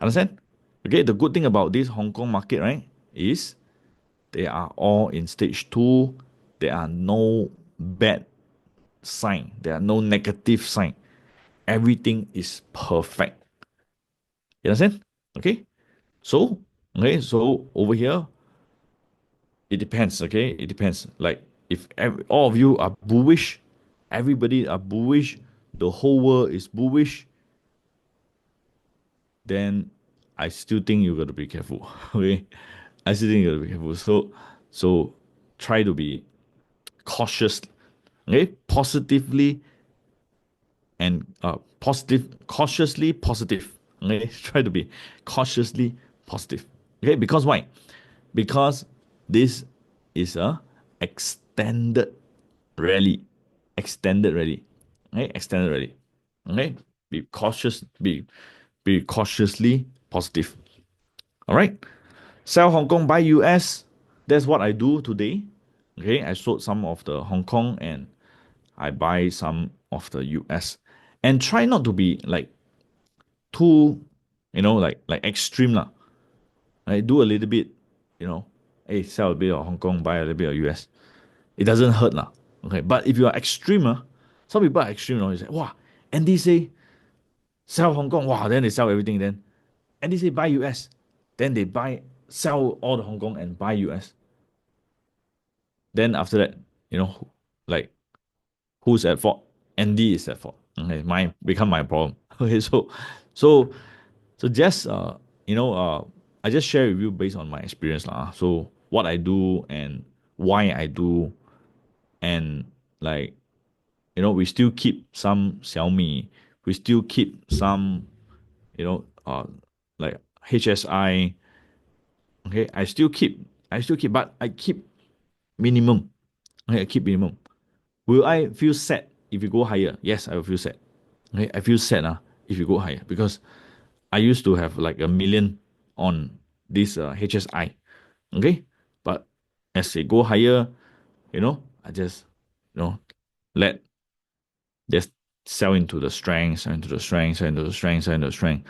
Understand? Okay, the good thing about this Hong Kong market, right, is they are all in stage two. There are no bad sign. There are no negative sign. Everything is perfect. You understand? Okay. So, so over here, it depends. Okay, it depends. Like if all of you are bullish, everybody are bullish, the whole world is bullish, then I still think you got to be careful. Okay, I still think you got to be careful. So try to be cautious. Okay, positively and cautiously positive. Okay, try to be cautiously positive. Okay, because why? Because this is a extended rally, extended rally, okay, extended rally. Okay, be cautious, be cautiously positive. All right, sell Hong Kong, buy US. That's what I do today. Okay, I sold some of the Hong Kong and I buy some of the US, and try not to be like too, like extreme lah. I do a little bit, you know, hey, sell a bit of Hong Kong, buy a little bit of US. It doesn't hurt lah. Okay, but if you are extreme, some people are extreme. You say, wow, and they say sell Hong Kong, wow, then they sell everything. Then and they say buy US, then they sell all the Hong Kong and buy US. Then after that, like who's at fault? Andy is at fault. Okay, become my problem. Okay, so so just I just share with you based on my experience lah. So what I do and why I do, and like we still keep some Xiaomi, we still keep some you know uh like HSI. Okay, I still keep, but I keep minimum. Okay, I keep minimum. Will I feel sad if you go higher? Yes, I will feel sad. Okay, I feel sad if you go higher because I used to have like 1 million on this HSI. Okay, but as they go higher, I just let just sell into the strength, sell into the strength, sell into the strength, sell into the strength.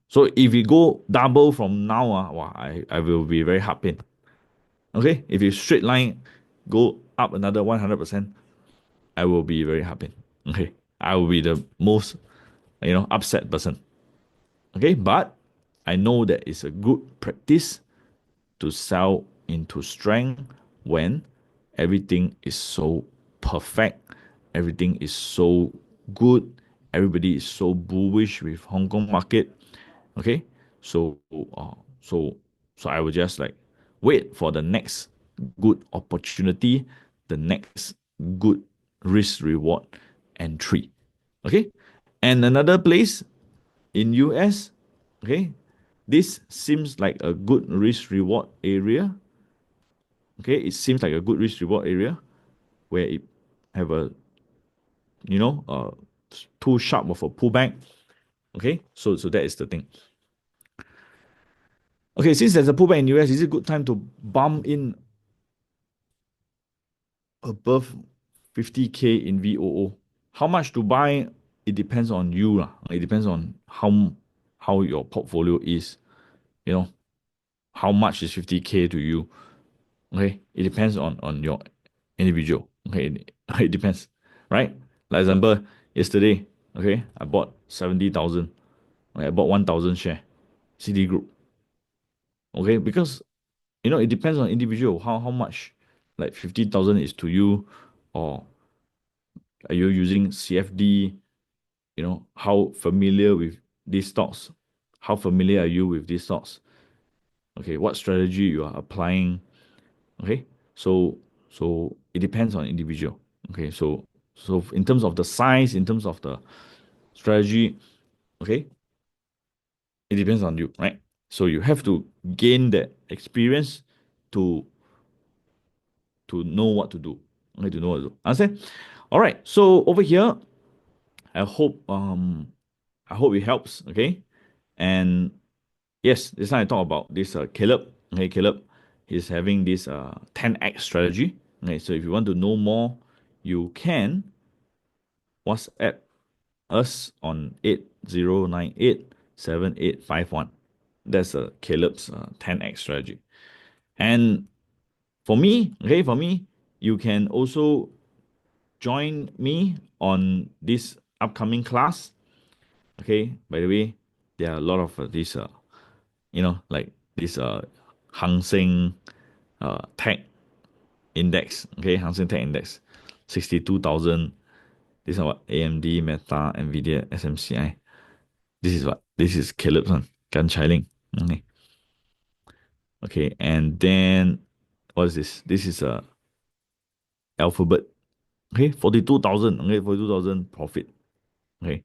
So if we go double from now, wow, I will be very happy. Okay, if you straight line go up another 100%, I will be very happy. Okay, I will be the most upset person. Okay, but I know that it's a good practice to sell into strength when everything is so perfect, everything is so good, everybody is so bullish with Hong Kong market. Okay, so so I will just like wait for the next good opportunity, the next good risk reward entry. Okay, and another place in US. Okay, this seems like a good risk reward area. Okay, it seems like a good risk reward area where it have a you know uh too sharp of a pullback. Okay, so that is the thing. Okay, since there's a pullback in US, is it a good time to bump in above 50K in VOO. How much to buy? It depends on you lah. It depends on how your portfolio is. You know, how much is 50K to you? Okay, it depends on your individual. Okay, it depends, right? Like example, yesterday, okay, I bought 70,000. Okay, I bought 1,000 share, CD Group. Okay, because it depends on individual how much, like 50,000 is to you, or are you using CFD? How familiar with these stocks? How familiar are you with these stocks? Okay, what strategy you are applying? Okay, so it depends on individual. Okay, so in terms of the size, in terms of the strategy, okay, it depends on you, right? So you have to gain that experience to know what to do. Okay, to know what to do. Understand? All right. So over here, I hope it helps. Okay, and yes, this time I talk about this Caleb. Okay, Caleb, he's having this 10x strategy. Okay, so if you want to know more, you can WhatsApp us on 80987851. That's Caleb's 10x strategy. And for me, you can also join me on this upcoming class. Okay, by the way, there are a lot of these, like this Hang Seng Tech Index. Okay, Hang Seng Tech Index, 62,000. These are what? AMD, Meta, NVDA, SMCI. This is what? This is Caleb's one. Gan Chai Ling. Okay. Okay, and then what is this? This is a Alphabet. Okay, 42,000. Okay, 42,000 profit. Okay.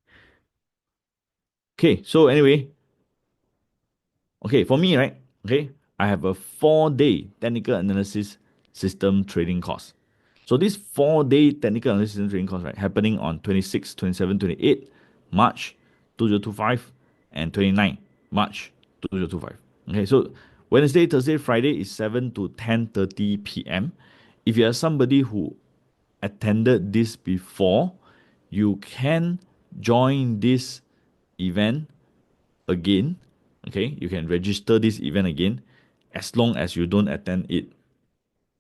Okay, so anyway, okay, for me, right? Okay, I have a 4-day technical analysis system trading course. So this 4-day technical analysis system trading course, right, happening on 26, 27, 28 March 2025 and 29 March 2025. Okay, so Wednesday, Thursday, Friday is 7 to 10:30 p.m. If you are somebody who attended this before, you can join this event again. Okay, you can register this event again as long as you don't attend it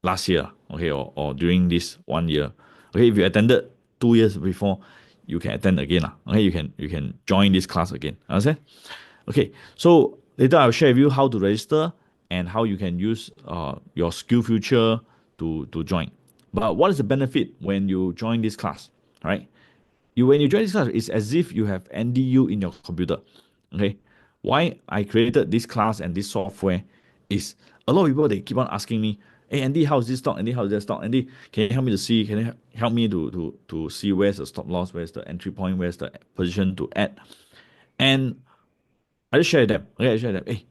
last year, okay, or during this 1 year. Okay, if you attended 2 years before, you can attend again. Okay, you can join this class again. Understand? Okay, so later I'll share with you how to register and how you can use your skill future to join. But what is the benefit when you join this class? Right? When you join this class, it's as if you have NDU in your computer. Okay. Why I created this class and this software is a lot of people they keep on asking me, hey Andy, how's this stock? Andy, how's that stock? Andy, can you help me to see? Can you help me to see where's the stop loss, where's the entry point, where's the position to add? And I just share them. Okay, I share them. Hey,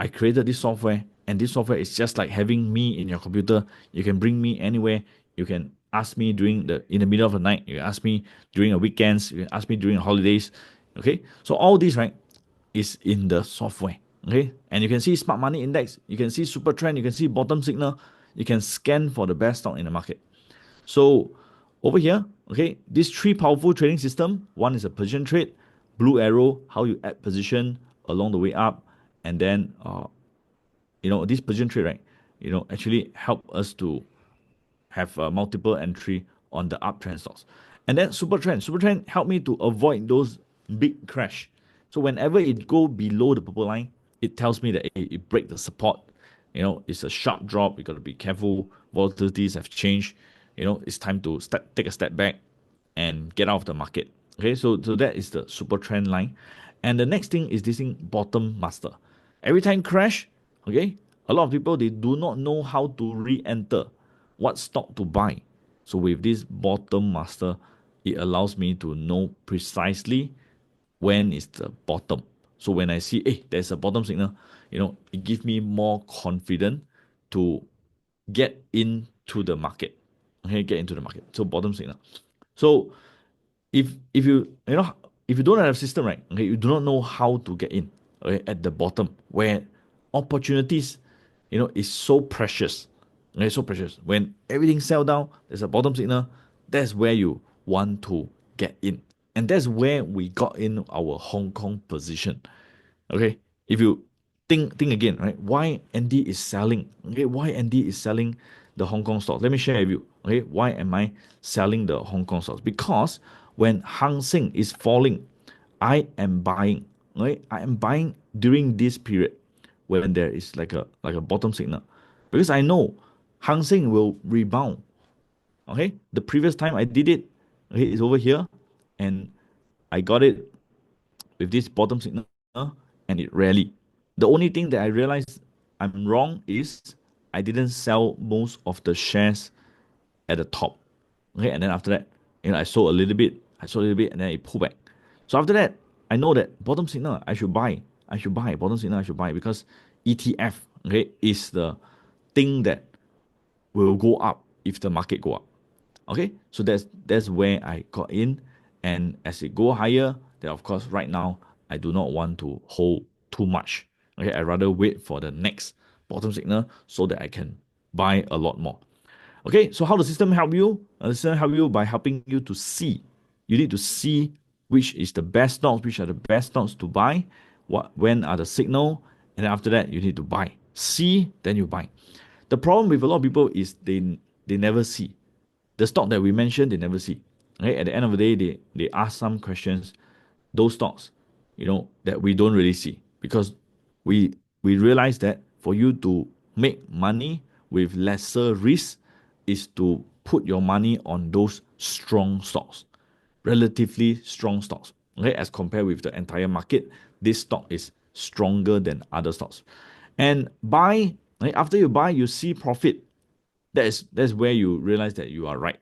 I created this software, and this software is just like having me in your computer. You can bring me anywhere. You can ask me in the middle of the night. You can ask me during the weekends. You can ask me during the holidays. Okay, so all this right is in the software. Okay, and you can see smart money index. You can see super trend. You can see bottom signal. You can scan for the best stock in the market. So over here, okay, these three powerful trading system. One is a position trade, blue arrow, how you add position along the way up, and then this position trade, right? Actually help us to have multiple entry on the uptrend stocks. And then super trend help me to avoid those big crash. So whenever it go below the purple line, it tells me that it break the support. It's a sharp drop. You got to be careful. Volatilities have changed. It's time to take a step back and get out of the market. Okay, so that is the super trend line. And the next thing is this thing bottom master. Every time crash, okay, a lot of people they do not know how to re-enter, what stock to buy. So with this bottom master, it allows me to know precisely when is the bottom. So when I see, hey, there's a bottom signal, it gives me more confidence to get into the market. Okay, get into the market. So bottom signal. So if if you don't have a system, right, okay, you do not know how to get in, okay, at the bottom where opportunities, is so precious. Okay, so precious. When everything sell down, there's a bottom signal. That's where you want to get in, and that's where we got in our Hong Kong position. Okay, if you think again, right? Why Andy is selling? Okay, why Andy is selling the Hong Kong stocks? Let me share with you. Okay, why am I selling the Hong Kong stocks? Because when Hang Seng is falling, I am buying. Right, I am buying during this period when there is like a bottom signal, because I know Hang Seng will rebound. Okay, the previous time I did it, okay, it's over here, and I got it with this bottom signal and it rallied. The only thing that I realized I'm wrong is I didn't sell most of the shares at the top. Okay, and then after that, I sold a little bit, and then it pulled back. So after that, I know that bottom signal I should buy. I should buy bottom signal. I should buy because ETF, okay, is the thing that will go up if the market go up. Okay, so that's where I got in, and as it go higher, then of course right now I do not want to hold too much. Okay, I rather wait for the next bottom signal so that I can buy a lot more. Okay, so how the system help you? The system help you by helping you to see. You need to see which is the best stocks, which are the best stocks to buy, when are the signal, and then after that you need to buy. See, then you buy. The problem with a lot of people is they never see the stock that we mentioned, they never see. Okay, at the end of the day, they ask some questions, those stocks, that we don't really see, because we realize that for you to make money with lesser risk is to put your money on those strong stocks, relatively strong stocks. Okay, as compared with the entire market, this stock is stronger than other stocks. And buy, right, after you buy, you see profit. That's where you realize that you are right.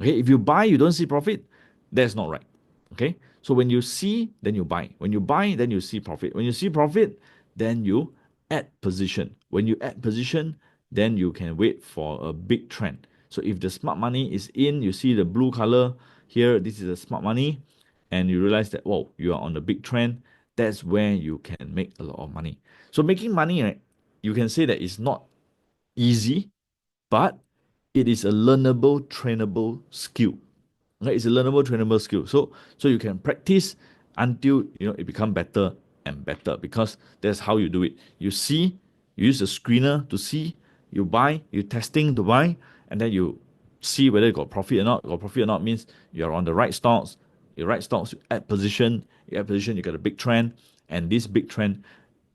Okay, if you buy, you don't see profit, that's not right. Okay, so when you see, then you buy. When you buy, then you see profit. When you see profit, then you add position. When you add position, then you can wait for a big trend. So if the smart money is in, you see the blue color here, this is the smart money, and you realize that, whoa, you are on the big trend, that's where you can make a lot of money. So making money, right, you can say that it's not easy, but it is a learnable, trainable skill. Okay, it's a learnable, trainable skill. So you can practice until it become better and better, because that's how you do it. You see, you use the screener to see, you buy, you testing to buy, and then you see whether you got profit or not. Got profit or not means you're on the right stocks. Your right stocks, you add position, you get a big trend, and this big trend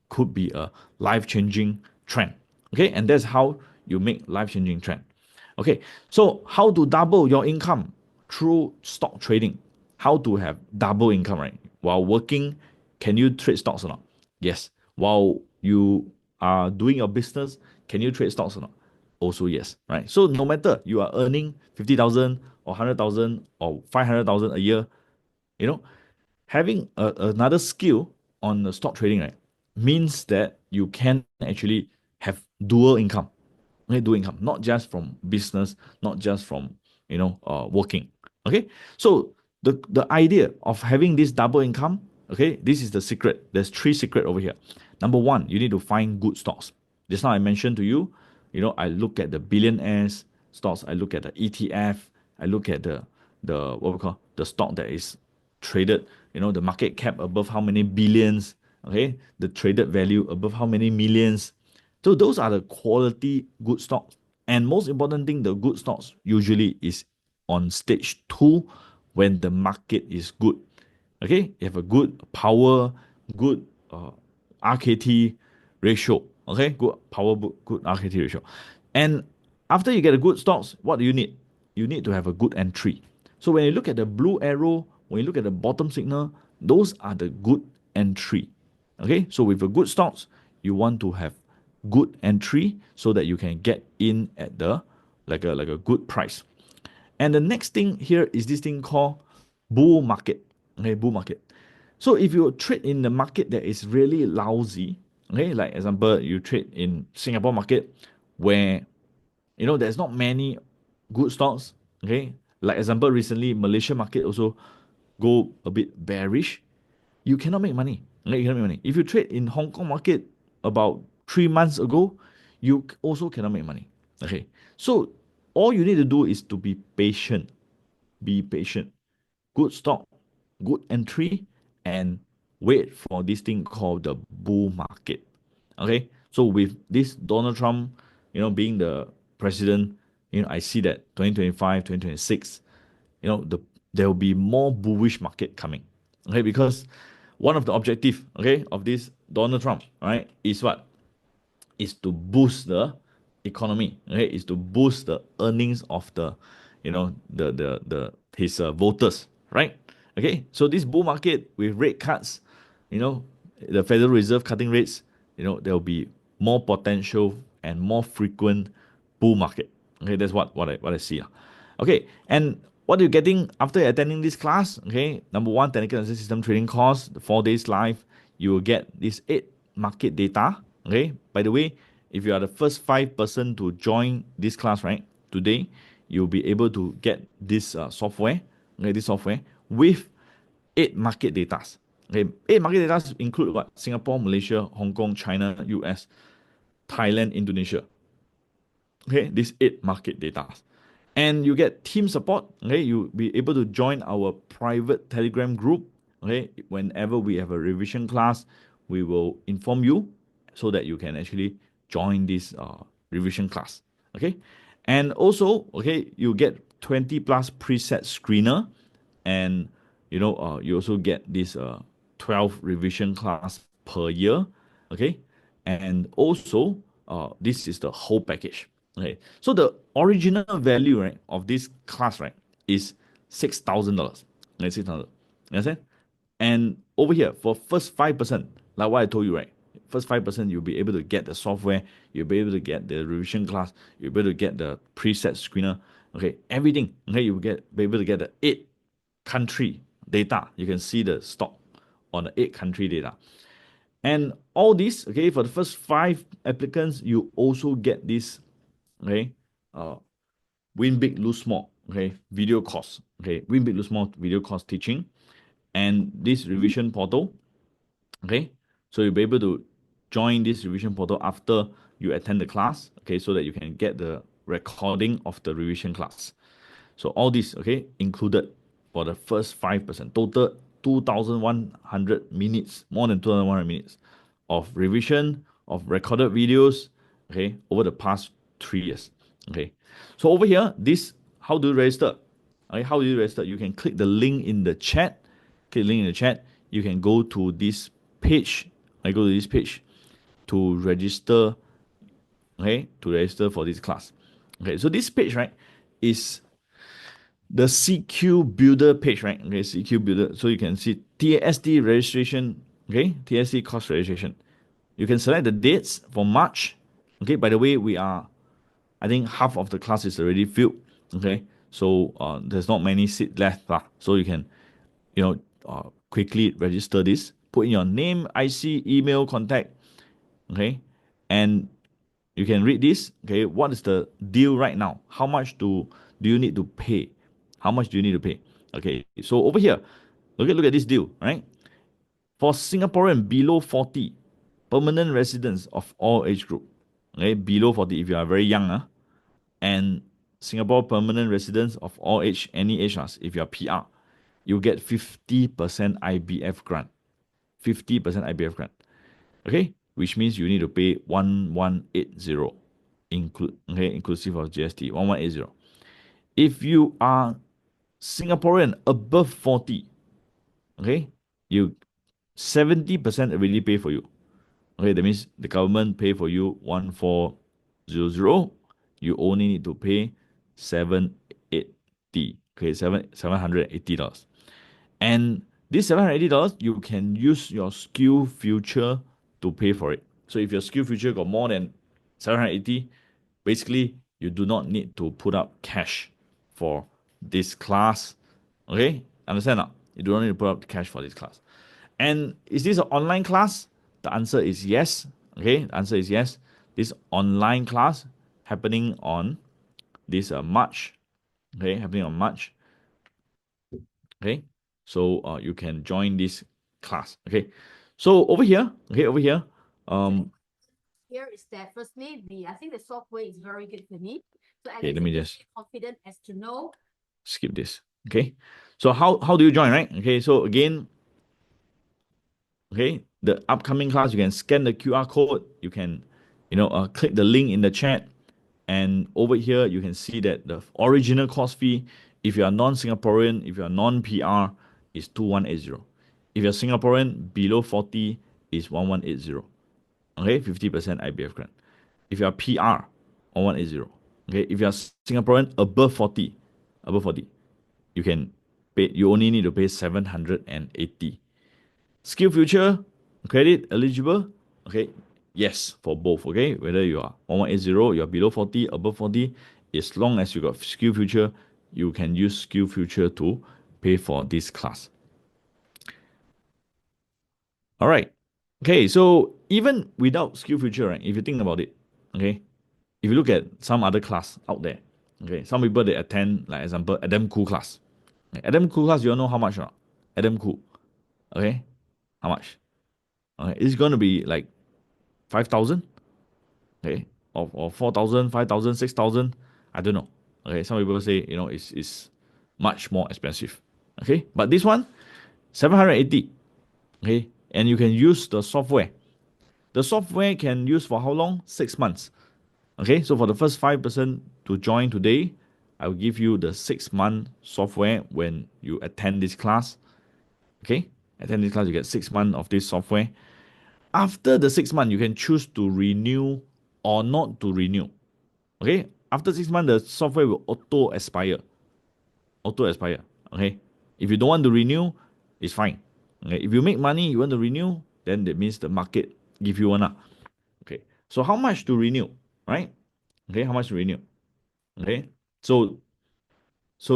could be a life-changing trend. Okay, and that's how you make life-changing trend. Okay, so how to double your income through stock trading? How to have double income, right? While working, can you trade stocks or not? Yes. While you are doing your business, can you trade stocks or not? Also yes, right? So no matter you are earning 50,000 or 100,000 or 500,000 a year, you know, having another skill on the stock trading, right, means that you can actually have dual income. Okay, dual income, not just from business, not just from working. Okay, so the idea of having this double income, okay, this is the secret. There's three secret over here. Number one, you need to find good stocks. Just now I mentioned to you, I look at the billionaires stocks, I look at the ETF, I look at the what we call the stock that is traded, the market cap above how many billions, okay, the traded value above how many millions. So those are the quality good stocks. And most important thing, the good stocks usually is on stage two when the market is good. Okay, you have a good power, good RKT ratio. Okay, good power, good RKT ratio. And after you get a good stocks, what do you need? You need to have a good entry. So when you look at the blue arrow, when you look at the bottom signal, those are the good entry. Okay, so with a good stocks, you want to have good entry so that you can get in at the like a good price. And the next thing here is this thing called bull market. Okay, bull market. So if you trade in the market that is really lousy, okay, like example, you trade in Singapore market where there's not many good stocks. Okay, like example, recently Malaysia market also go a bit bearish. You cannot make money. Okay, you cannot make money. If you trade in Hong Kong market about 3 months ago, you also cannot make money. Okay. So all you need to do is to be patient. Be patient. Good stock, good entry, and wait for this thing called the bull market. Okay. So with this Donald Trump, being the president, I see that 2025, 2026, there will be more bullish market coming. Okay, because one of the objective, okay, of this Donald Trump, right, is what? Is to boost the economy, okay, is to boost the earnings of the, the his voters, right? Okay, so this bull market with rate cuts, you know, the Federal Reserve cutting rates, there will be more potential and more frequent bull market. Okay, that's what I see. Okay, and what you're getting after attending this class, okay, number one, technical analysis system trading course, the 4 days live, you will get this 8 market data. Okay, by the way, if you are the first 5 person to join this class, right, today, you'll be able to get this software, okay, this software with 8 market data. Okay, 8 market data include what? Singapore, Malaysia, Hong Kong, China, US, Thailand, Indonesia. Okay, these 8 market data. And you get team support. Okay, you'll be able to join our private Telegram group. Okay, whenever we have a revision class, we will inform you so that you can actually join this revision class. Okay, and also, okay, you get 20 plus preset screener, and you also get this 12 revision class per year. Okay, and also this is the whole package. Okay, so the original value, right, of this class, right, is $6,000. Okay, 6,000. You understand? And over here for first 5%, like what I told you, right? First 5%, you'll be able to get the software, you'll be able to get the revision class, you'll be able to get the preset screener, okay, everything. Okay, you'll be able to get the 8 country data. You can see the stock on the 8 country data. And all this, okay, for the first 5 applicants, you also get this, okay, uh, win big, lose small, okay, video course, okay, win big, lose small video course teaching, and this revision portal, okay. So you'll be able to join this revision portal after you attend the class, okay, so that you can get the recording of the revision class. So all this, okay, included for the first 5%, total 2,100 minutes, more than 2,100 minutes of revision, of recorded videos, okay, over the past 3 years. Okay. So over here, this, how do you register? Okay, how do you register? You can click the link in the chat. Click the link in the chat. You can go to this page. I go to this page to register, okay, to register for this class. Okay, so this page, right, is the CQ Builder page, right? Okay, CQ Builder. So you can see TST registration, okay, TST course registration. You can select the dates for March. Okay, by the way, I think half of the class is already filled. Okay, so there's not many seats left. So you can, quickly register this. Put in your name, IC, email, contact. Okay, and you can read this. Okay, what is the deal right now? How much do you need to pay? How much do you need to pay? Okay, so over here, look at this deal, right? For Singaporean below 40, permanent residents of all age group, okay, below 40, if you are very young, and Singapore permanent residents of all age, any age, if you are PR, you get 50% IBF grant. 50% IBF grant. Okay, which means you need to pay 1180, inclusive of GST, 1180. If you are Singaporean above 40, okay, you 70% already pay for you. Okay, that means the government pay for you 1400. You only need to pay 780. Okay, $780. And this $780, you can use your skill future to pay for it. So if your skill future got more than 780, basically you do not need to put up cash for this class. Okay, understand now? You do not need to put up cash for this class. And is this an online class? The answer is yes. Okay, the answer is yes. This online class happening on this March. Okay, happening on March. Okay, so you can join this class. Okay, so over here, um, here is that firstly, I think the software is very good for me. So at Okay, least let I'm me very just confident as to know. skip this. Okay. So how do you join, right? Okay, so again, okay, the upcoming class, you can scan the QR code, you can, click the link in the chat, and over here you can see that the original course fee, if you are non-Singaporean, if you are non-PR, is 2180. If you're Singaporean below 40 is 1180. Okay, 50% IBF grant. If you are PR, 1180. Okay, if you are Singaporean above 40, you can pay, you only need to pay 780. Skill future credit eligible. Okay, yes, for both. Okay, whether you are 1180, you are below 40, above 40, as long as you got skill future, you can use skill future to pay for this class. All right. Okay, so even without skill future, right? If you think about it, okay, if you look at some other class out there, okay, some people they attend, like example, Adam Khoo class. Adam Khoo class, you all know how much or not? Adam Khoo, okay, how much? Okay, it's gonna be like 5,000, okay, or 4,000, 5,000, 6,000. I don't know. Okay, some people say it's much more expensive. Okay, but this one 780. Okay, and you can use the software. The software can use for how long? 6 months. Okay, so for the first 5% to join today, I will give you the 6 month software when you attend this class. Okay, attend this class, you get 6 months of this software. After the 6 months, you can choose to renew or not to renew. Okay, after 6 months, the software will auto expire. Auto expire. Okay, if you don't want to renew, it's fine. Okay, if you make money, you want to renew, then that means the market give you one. Okay, so how much to renew, right? Okay, how much to renew? Okay, so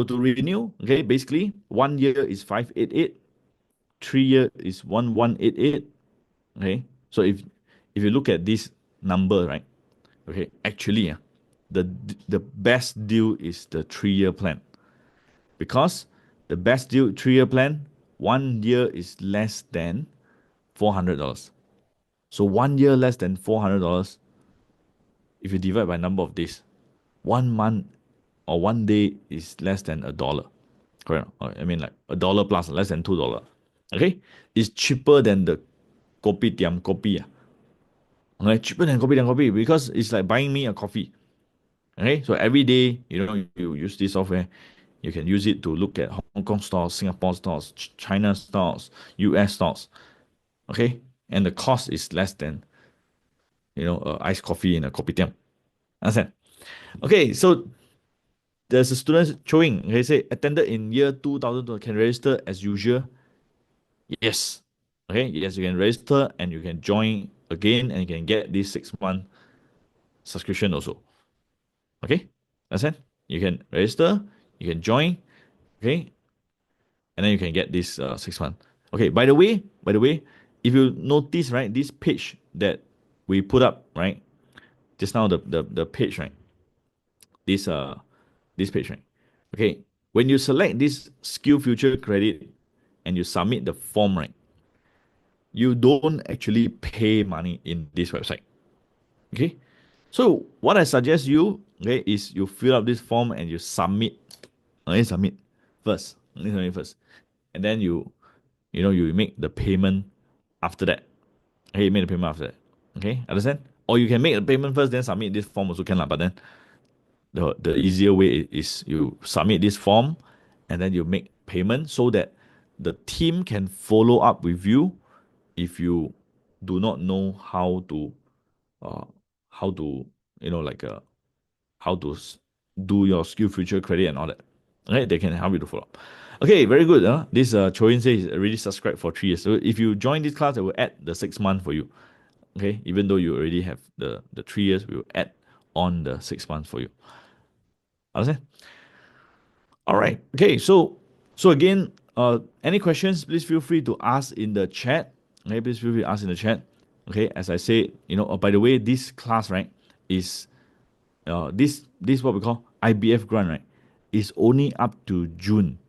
to renew, okay, basically 1 year is 588, 3 year is 1188. Okay, so if you look at this number, right? Okay, actually, the the best deal is the 3 year plan, because the best deal 3 year plan, 1 year is less than $400. So 1 year less than $400. If you divide by number of days, 1 month or 1 day is less than $1. Correct? I mean, like $1 plus, less than $2. Okay, it's cheaper than the kopi tiam kopi. Okay, cheaper than kopi tiam kopi, because it's like buying me a coffee. Okay, so every day, you use this software, you can use it to look at Hong Kong stocks, Singapore stocks, China stocks, US stocks. Okay, and the cost is less than iced coffee in a kopitiam. Understand? Okay, so there's a student showing. Okay, say attended in year 2000 can register as usual. Yes. Okay, yes, you can register and you can join again and you can get this 6 month subscription also. Okay, understand? You can register, you can join, okay, and then you can get this 6 month. Okay, by the way, if you notice, right, this page that we put up, right, just now, the page, right, this this page, right, okay, when you select this skill future credit and you submit the form, right, you don't actually pay money in this website. Okay, so what I suggest you, okay, is you fill up this form and you submit. Okay, submit first. Okay, submit first, and then you make the payment after that. Okay, you make the payment after that. Okay, understand? Or you can make the payment first, then submit this form also can lah. But then the easier way is you submit this form, and then you make payment so that the team can follow up with you if you do not know uh how to like how to do your skill future credit and all that. Okay, they can help you to follow up. Okay, very good. This Choyin says he's already subscribed for 3 years. So if you join this class, I will add the 6 month for you. Okay, even though you already have the 3 years, we will add on the 6 months for you. Understand? All right. Okay. So again, any questions? Please feel free to ask in the chat. Okay. Please feel free to ask in the chat. Okay. As I said, by the way, this class, right, is this what we call IBF grant, right? Is only up to June.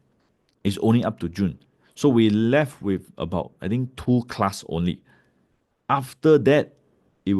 It's only up to June. So we left with about, I think, 2 class only. After that,